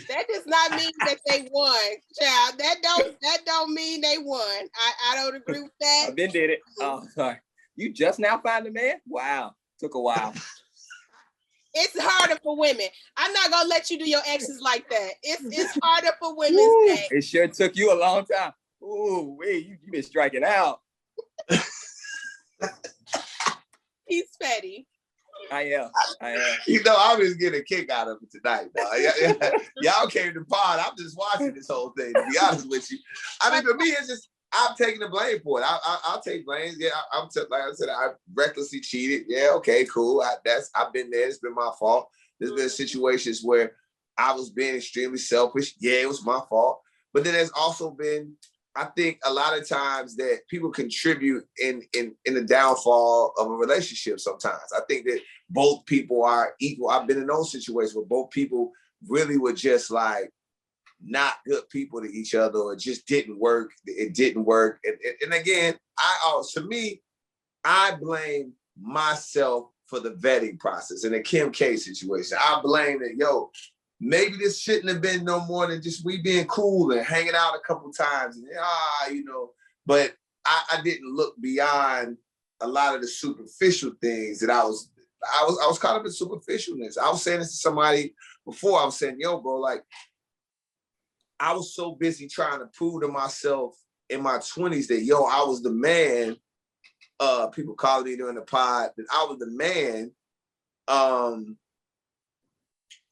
That does not mean that they won, child. That don't mean they won. I don't agree with that. I've been did it. Oh, sorry. You just now find a man? Wow. Took a while. It's harder for women. I'm not gonna let you do your exes like that. It's harder for women. It sure took you a long time. Ooh, you been striking out. He's petty. I am. I'm just getting a kick out of it tonight. Y'all came to the pod. I'm just watching this whole thing, to be honest with you. For me, it's just, I'm taking the blame for it. I'll take blame. Yeah, like I said, I recklessly cheated. Yeah, okay, cool. I've been there. It's been my fault. There's been situations where I was being extremely selfish. Yeah, it was my fault. But then there's also been, I think, a lot of times that people contribute in the downfall of a relationship sometimes. I think that both people are equal. I've been in those situations where both people really were just like not good people to each other, or it just didn't work. It didn't work. And again, I blame myself for the vetting process in the Kim K situation. I blame that, maybe this shouldn't have been no more than just we being cool and hanging out a couple times. And, but I didn't look beyond a lot of the superficial things that I was caught up in superficialness. I was saying this to somebody before. I was saying, yo, bro, like, I was so busy trying to prove to myself in my 20s that, yo, I was the man. People calling me during the pod that I was the man.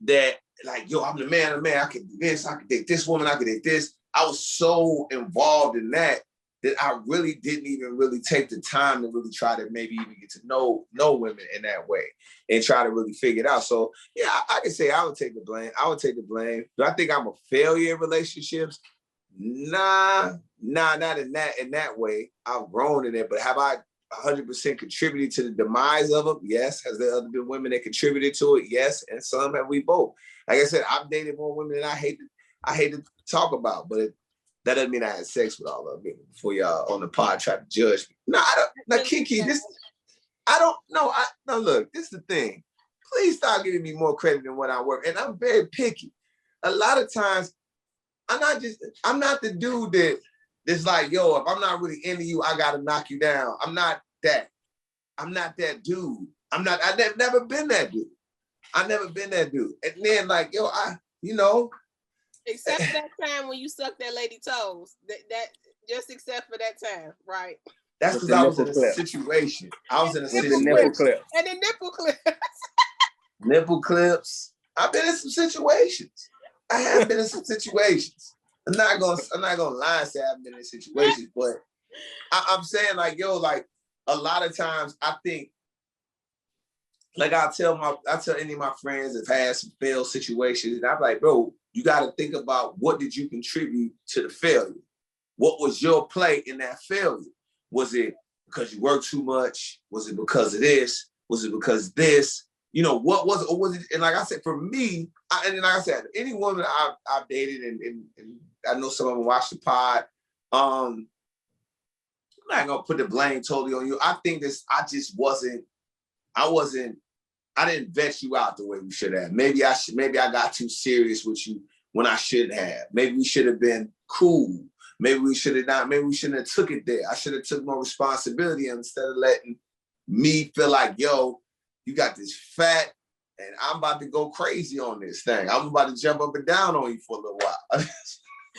That like, yo, I'm the man. I can do this. I can date this woman. I can date this. I was so involved in that I really didn't even really take the time to really try to maybe even get to know women in that way and try to really figure it out. So yeah, I can say I would take the blame. Do I think I'm a failure in relationships? Nah, not in that way. I've grown in it, but have I 100% contributed to the demise of them? Yes. Has there been women that contributed to it? Yes. And some have we both. Like I said, I've dated more women than I hate to talk about, but that doesn't mean I had sex with all of them before y'all on the pod try to judge me. No, I don't. Now, Keke, I don't know. No, look, this is the thing. Please stop giving me more credit than what I work. And I'm very picky. A lot of times, I'm not the dude that's like, yo, if I'm not really into you, I gotta knock you down. I'm not that dude. I've never been that dude. I've never been that dude. And then like, yo, except for that time when you sucked that lady toes. That just except for that time, right? That's because I was in a situation. I was in a situation. Nipple clip. And the nipple clip. Nipple clips. I've been in some situations. I have been in some situations. I'm not gonna lie and say I've been in situations, but I'm saying like, yo, like a lot of times I think, like I tell any of my friends that have had some failed situations, and I'm like, bro, you got to think about what did you contribute to the failure? What was your play in that failure? Was it because you worked too much? Was it because of this? Was it because this? What was it? Or was it? And like I said, for me, and like I said, any woman I've dated, and I know some of them watch the pod, I'm not gonna put the blame totally on you. I think I didn't vet you out the way we should have. Maybe I got too serious with you when I shouldn't have. Maybe we should have been cool. Maybe we shouldn't have took it there. I should have took more responsibility instead of letting me feel like, yo, you got this fat and I'm about to go crazy on this thing. I'm about to jump up and down on you for a little while.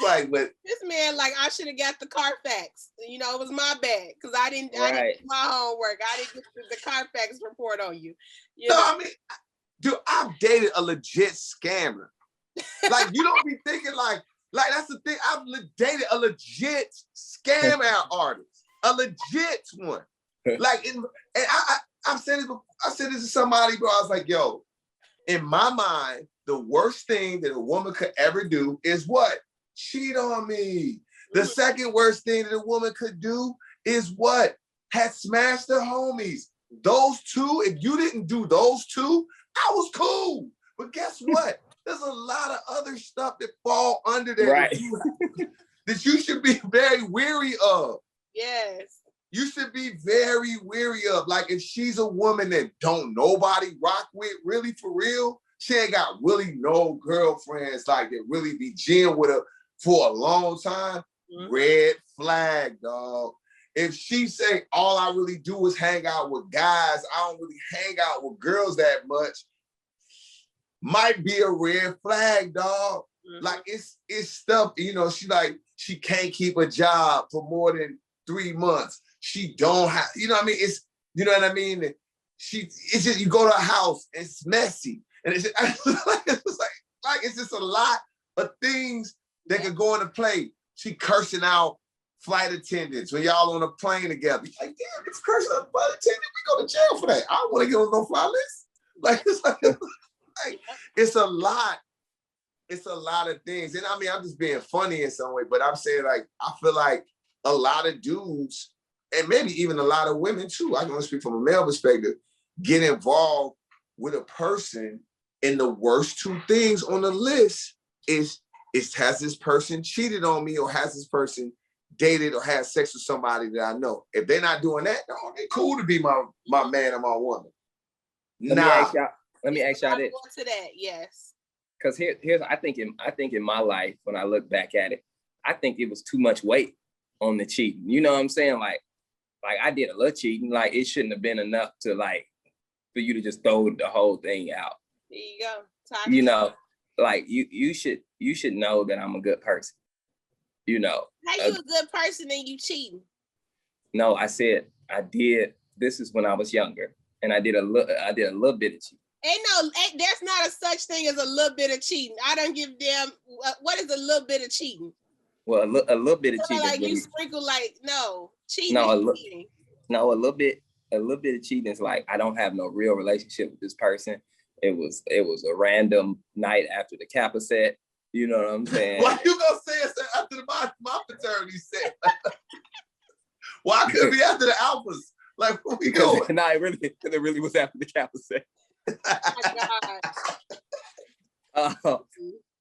Like, but this man, like, I should have got the Carfax. It was my bad because I didn't do my homework. I didn't get the Carfax report on you. I mean, dude, I've dated a legit scammer. Like, you don't be thinking like that's the thing. I've dated a legit scam out artist, a legit one. Like, and I've said this. I said this to somebody, bro. I was like, yo, in my mind, the worst thing that a woman could ever do is what? Cheat on me. The second worst thing that a woman could do is what? Had smashed her homies. Those two, if you didn't do those two, I was cool. But guess what? There's a lot of other stuff that fall under that, right, that you should be very weary of. Yes. You should be very weary of. Like, if she's a woman that don't nobody rock with, really for real, she ain't got really no girlfriends like that really be G'ing with her for a long time, red flag, dog. If she say, all I really do is hang out with guys, I don't really hang out with girls that much, might be a red flag, dog. Like, it's stuff, she can't keep a job for more than 3 months. She don't have, what I mean? It's, what I mean? It's just, you go to a house, it's messy. And it's just a lot of things that could go into play. She cursing out flight attendants when y'all on a plane together. You're like, damn, it's cursing out flight attendant. We go to jail for that. I don't want to get on no flight list. Like, it's a lot. It's a lot of things. And I mean, I'm just being funny in some way, but I'm saying, like, I feel like a lot of dudes, and maybe even a lot of women too, I can only speak from a male perspective, get involved with a person, and the worst two things on the list is has this person cheated on me, or has this person dated or had sex with somebody that I know? If they're not doing that, no, they're cool to be my man or my woman. Let me ask y'all this. To that, yes. because here's I think in my life, when I look back at it, I think it was too much weight on the cheating. You know what I'm saying? Like I did a little cheating. Like it shouldn't have been enough to like for you to just throw the whole thing out. There you go. You know, like you should know that I'm a good person. You know. How you a good person and you cheating? No, I said I did. This is when I was younger, and I did a little bit of cheating. There's not a such thing as a little bit of cheating. I don't give them. What is a little bit of cheating? Well, a little bit of cheating. Like you sprinkle, like no cheating. No, cheating. No, a little bit of cheating is like I don't have no real relationship with this person. It was a random night after the Kappa set. You know what I'm saying? Why you gonna say it after my fraternity set? Why couldn't it be after the Alphas? Like, where we going? Nah, it really was after the Kappa set. Oh my God.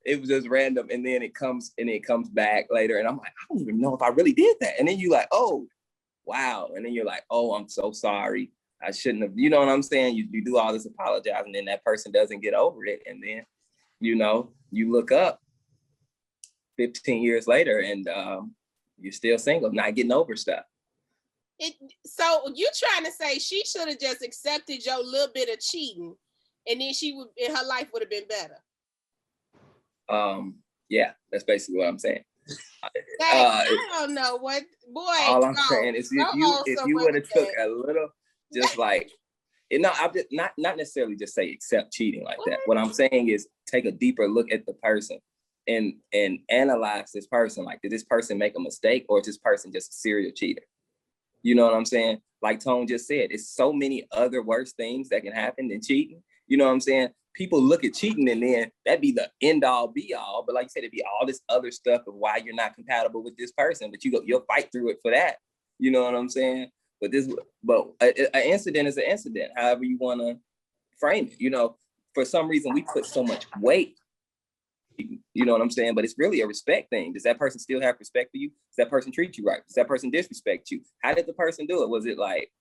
It was just random, and then it comes back later, and I'm like, I don't even know if I really did that. And then you're like, oh, wow. And then you're like, oh, I'm so sorry. I shouldn't have. You know what I'm saying? You do all this apologizing, and then that person doesn't get over it, and then you look up 15 years later, and you're still single, not getting over stuff. So you trying to say she should have just accepted your little bit of cheating, and then her life would have been better? Yeah, that's basically what I'm saying. I don't know what, boy. All I'm saying is if you would have took a little, just like, I'm just not necessarily just say accept cheating like that. What I'm saying is take a deeper look at the person and analyze this person. Like, did this person make a mistake, or is this person just a serial cheater? You know what I'm saying? Like Tone just said, it's so many other worse things that can happen than cheating. You know what I'm saying? People look at cheating and then that'd be the end all be all. But like you said, it'd be all this other stuff of why you're not compatible with this person. But you'll fight through it for that. You know what I'm saying? But an incident is an incident, however you want to frame it. You know, for some reason we put so much weight. You know what I'm saying? But it's really a respect thing. Does that person still have respect for you? Does that person treat you right? Does that person disrespect you? How did the person do it? Was it like,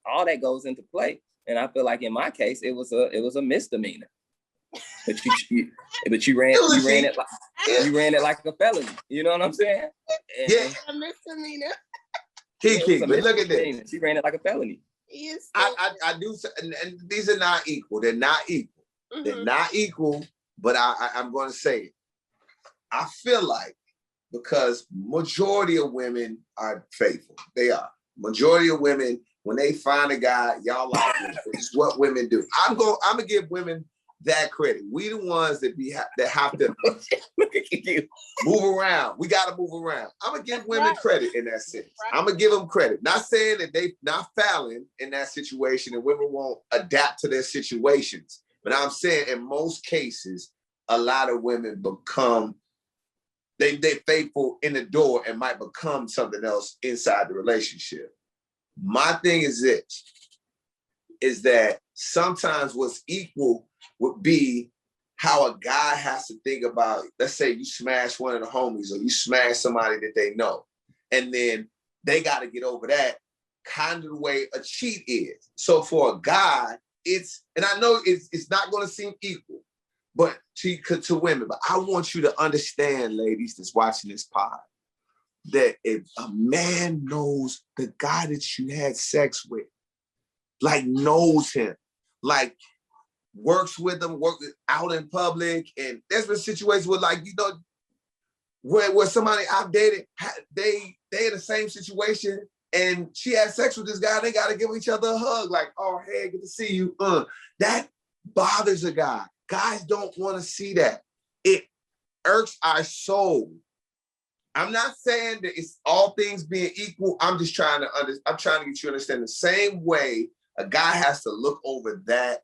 all that goes into play. And I feel like in my case, it was a misdemeanor. But you ran it like a felony. You know what I'm saying? Yeah. A misdemeanor. Keke, but look at this. She ran it like a felony. I do, and these are not equal. They're not equal. Mm-hmm. They're not equal. But I'm going to say it. I feel like because majority of women are faithful. They are. Majority of women, when they find a guy, y'all like him. It's what women do. I'm gonna give women that credit. We the ones that have to move around. We got to move around. I'm gonna give women credit in that sense. I'm gonna give them credit. Not saying that they not fouling in that situation and women won't adapt to their situations. But I'm saying in most cases, a lot of women become, they're faithful in the door and might become something else inside the relationship. My thing is this, is that sometimes what's equal would be how a guy has to think about, let's say you smash one of the homies or you smash somebody that they know, and then they got to get over that kind of the way a cheat is. So for a guy, and I know it's not going to seem equal, but to women, but I want you to understand, ladies that's watching this pod, that if a man knows the guy that you had sex with, like knows him, like works with him, out in public, and there's been situations where where somebody I've dated, they in the same situation, and she had sex with this guy, they got to give each other a hug, like, oh, hey, good to see you. That bothers a guy. Guys don't want to see that. It irks our soul. I'm not saying that it's all things being equal. I'm just trying to get you to understand the same way a guy has to look over that.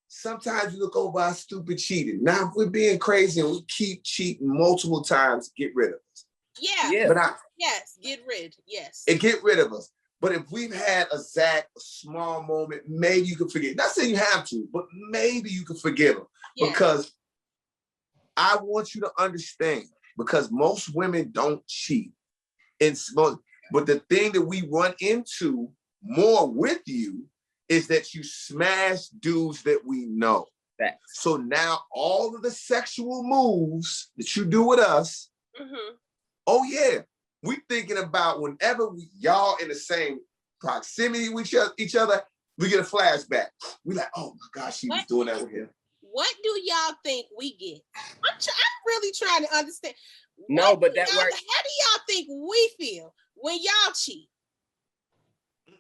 Sometimes you look over our stupid cheating. Now, if we're being crazy and we keep cheating multiple times, get rid of us. Yeah. But yes, get rid. Yes. And get rid of us. But if we've had a small moment, maybe you can forgive. Not saying you have to, but maybe you can forgive him. Yes. Because I want you to understand, because most women don't cheat. But the thing that we run into more with you is that you smash dudes that we know. Facts. So now all of the sexual moves that you do with us, oh yeah, we thinking about whenever y'all in the same proximity with each other, we get a flashback. We like, oh my gosh, she was doing that with him. What do y'all think we get? I'm really trying to understand. No, but that works. How do y'all think we feel when y'all cheat?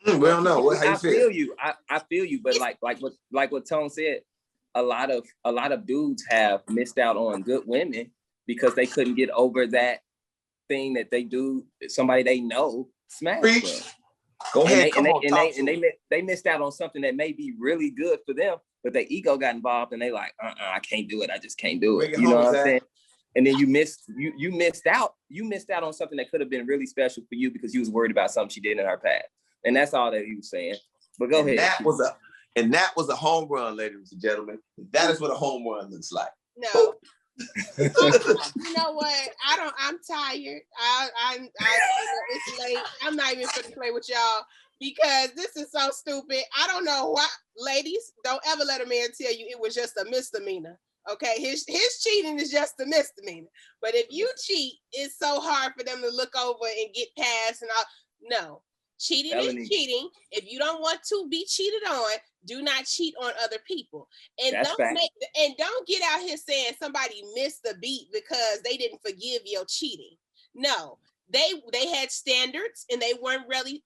We don't know. How you feel? I feel you, but like what Tone said, a lot of dudes have missed out on good women because they couldn't get over that thing that they do, somebody they know smash them. Go ahead, they missed out on something that may be really good for them, but their ego got involved and they like, I can't do it. I just can't do it. You know what I'm saying? And then you missed out on something that could have been really special for you because you was worried about something she did in her past. And that's all that he was saying. But go ahead. That was a home run, ladies and gentlemen. That is what a home run looks like. No. You know what? I'm tired. It's late. I'm not even gonna play with y'all because this is so stupid. I don't know why. Ladies, don't ever let a man tell you it was just a misdemeanor. Okay, his cheating is just a misdemeanor. But if you cheat, it's so hard for them to look over and get past and all. No. Cheating is cheating. If you don't want to be cheated on, do not cheat on other people. And don't get out here saying somebody missed the beat because they didn't forgive your cheating. No, they had standards and they weren't really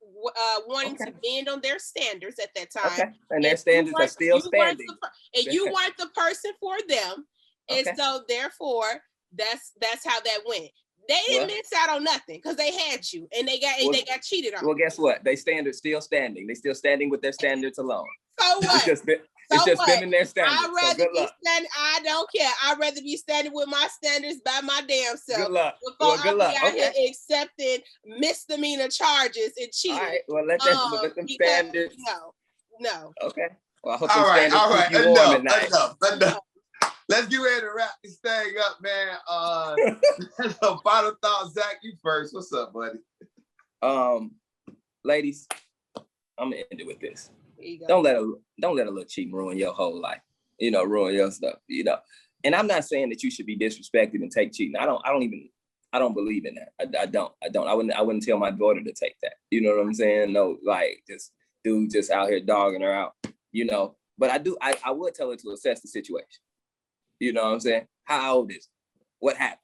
wanting to bend on their standards at that time. Okay. And their standards are still standing. You weren't the person for them. And so therefore, that's how that went. They didn't miss out on nothing because they had you and they got cheated on. Well, guess what? They standards still standing. They still standing with their standards alone. So what? It's just them and their standards. I'd rather be standing. I don't care. I'd rather be standing with my standards by my damn self. Good luck. Before I be out here accepting misdemeanor charges and cheating. All right. Well, let them standards. No. Okay. Well, I hope all right. Keep you warm at night. Enough. Let's get ready to wrap this thing up, man. Final thoughts, Zach. You first. What's up, buddy? Ladies, I'm gonna end it with this. Don't let a little cheating ruin your whole life. Ruin your stuff. And I'm not saying that you should be disrespected and take cheating. I don't believe in that. I don't. I wouldn't tell my daughter to take that. You know what I'm saying? No, like just dude just out here dogging her out. But I would tell her to assess the situation. You know what I'm saying? How old is it? What happened?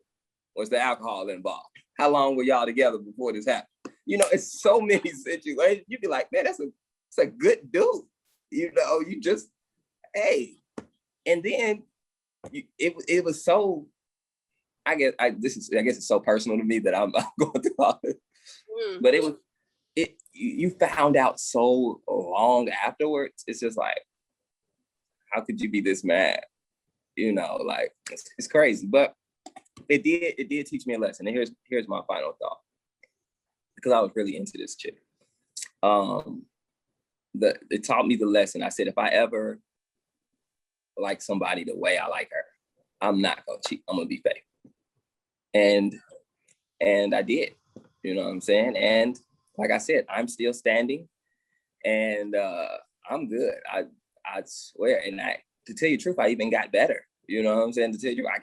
Was the alcohol involved? How long were y'all together before this happened? It's so many situations. You'd be like, man, that's a good dude. You just, hey. And then it was so, I guess it's so personal to me that I'm going through all this. But you found out so long afterwards. It's just like, how could you be this mad? Like it's crazy, but it did teach me a lesson. And here's my final thought, because I was really into this chick. It taught me the lesson. I said, if I ever like somebody the way I like her, I'm not gonna cheat. I'm gonna be faithful. And I did. You know what I'm saying? And like I said, I'm still standing, and I'm good. I swear. And to tell you the truth, I even got better. You know what I'm saying? To tell you, I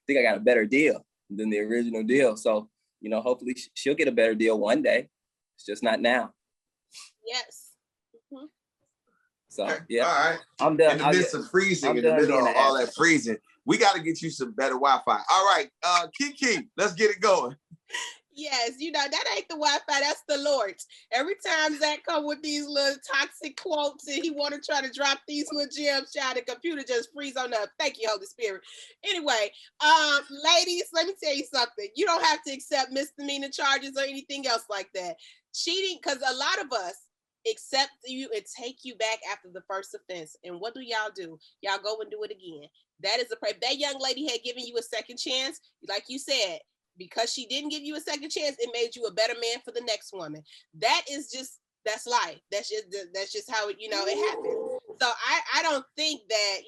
think I got a better deal than the original deal. So, hopefully she'll get a better deal one day. It's just not now. Yes. Mm-hmm. So, yeah. All right. I'm done. In the midst of freezing, in the middle of all that freezing, we got to get you some better Wi-Fi. All right. Keke, let's get it going. Yes, that ain't the Wi-Fi, that's the Lord's. Every time Zach come with these little toxic quotes and he want to try to drop these little gems, child, the computer just freeze on up. Thank you, Holy Spirit. Anyway, ladies, let me tell you something. You don't have to accept misdemeanor charges or anything else like that. Cheating, because a lot of us accept you and take you back after the first offense. And what do? Y'all go and do it again. That is that young lady had given you a second chance, like you said. Because she didn't give you a second chance, it made you a better man for the next woman. That's life. That's just how it happens. So I don't think that,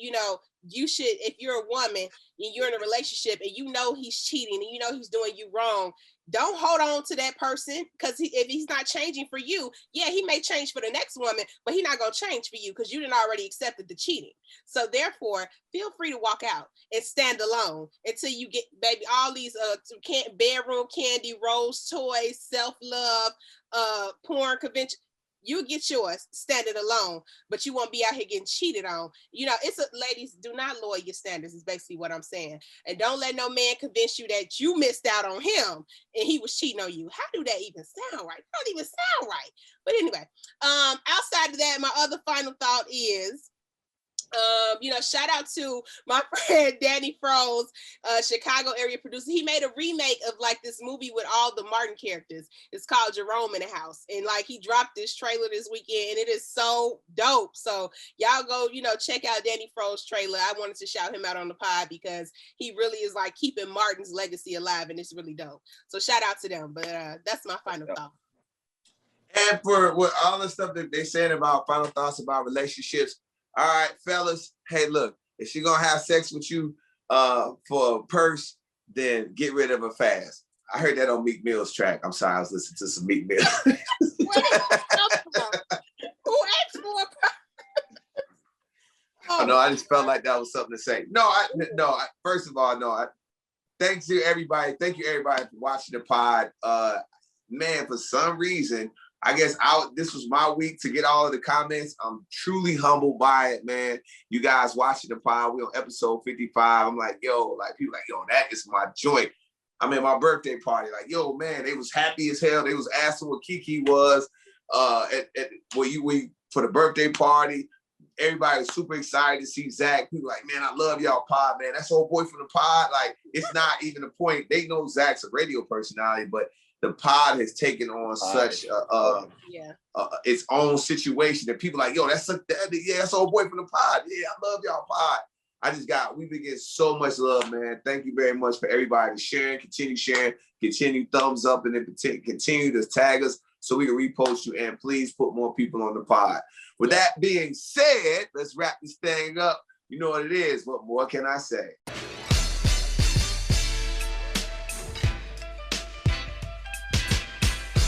you should, if you're a woman and you're in a relationship and he's cheating and he's doing you wrong, Don't hold on to that person, because if he's not changing for you, yeah, he may change for the next woman, but he's not going to change for you because you didn't already accepted the cheating. So therefore, feel free to walk out and stand alone until you get, baby, all these bedroom candy, rose toys, self-love, porn convention. You get yours standing alone, but you won't be out here getting cheated on. You know, ladies, do not lower your standards is basically what I'm saying. And don't let no man convince you that you missed out on him and he was cheating on you. How do that even sound right? That don't even sound right. But anyway, outside of that, my other final thought is, shout out to my friend Danny Froze, Chicago area producer. He made a remake of like this movie with all the Martin characters. It's called Jerome in the House. And like he dropped this trailer this weekend and it is so dope. So y'all go, check out Danny Froze trailer. I wanted to shout him out on the pod because he really is like keeping Martin's legacy alive and it's really dope. So shout out to them. But that's my final thought. And for what all the stuff that they saying about final thoughts about relationships, all right, fellas, hey, look, if she gonna have sex with you for a purse, then get rid of her fast. I heard that on Meek Mill's track. I'm sorry, I was listening to some Meek Mill. Who asked for a purse? Oh, no, I just felt like that was something to say. First of all, thank you everybody for watching the pod. Man, for some reason, I guess this was my week to get all of the comments. I'm truly humbled by it, man. You guys watching the pod. We on episode 55. I'm like, people like, that is my joint. I'm at my birthday party. Like, yo, man, they was happy as hell. They was asking what Keke was for the birthday party. Everybody was super excited to see Zach. People like, man, I love y'all pod, man. That's old boy from the pod. Like, it's not even a point. They know Zach's a radio personality, but the pod has taken on such its own situation that people like, yo, that's old boy from the pod. Yeah, I love y'all pod. We've been getting so much love, man. Thank you very much for everybody sharing, continue thumbs up, and then continue to tag us so we can repost you, and please put more people on the pod. With that being said, let's wrap this thing up. You know what it is. What more can I say?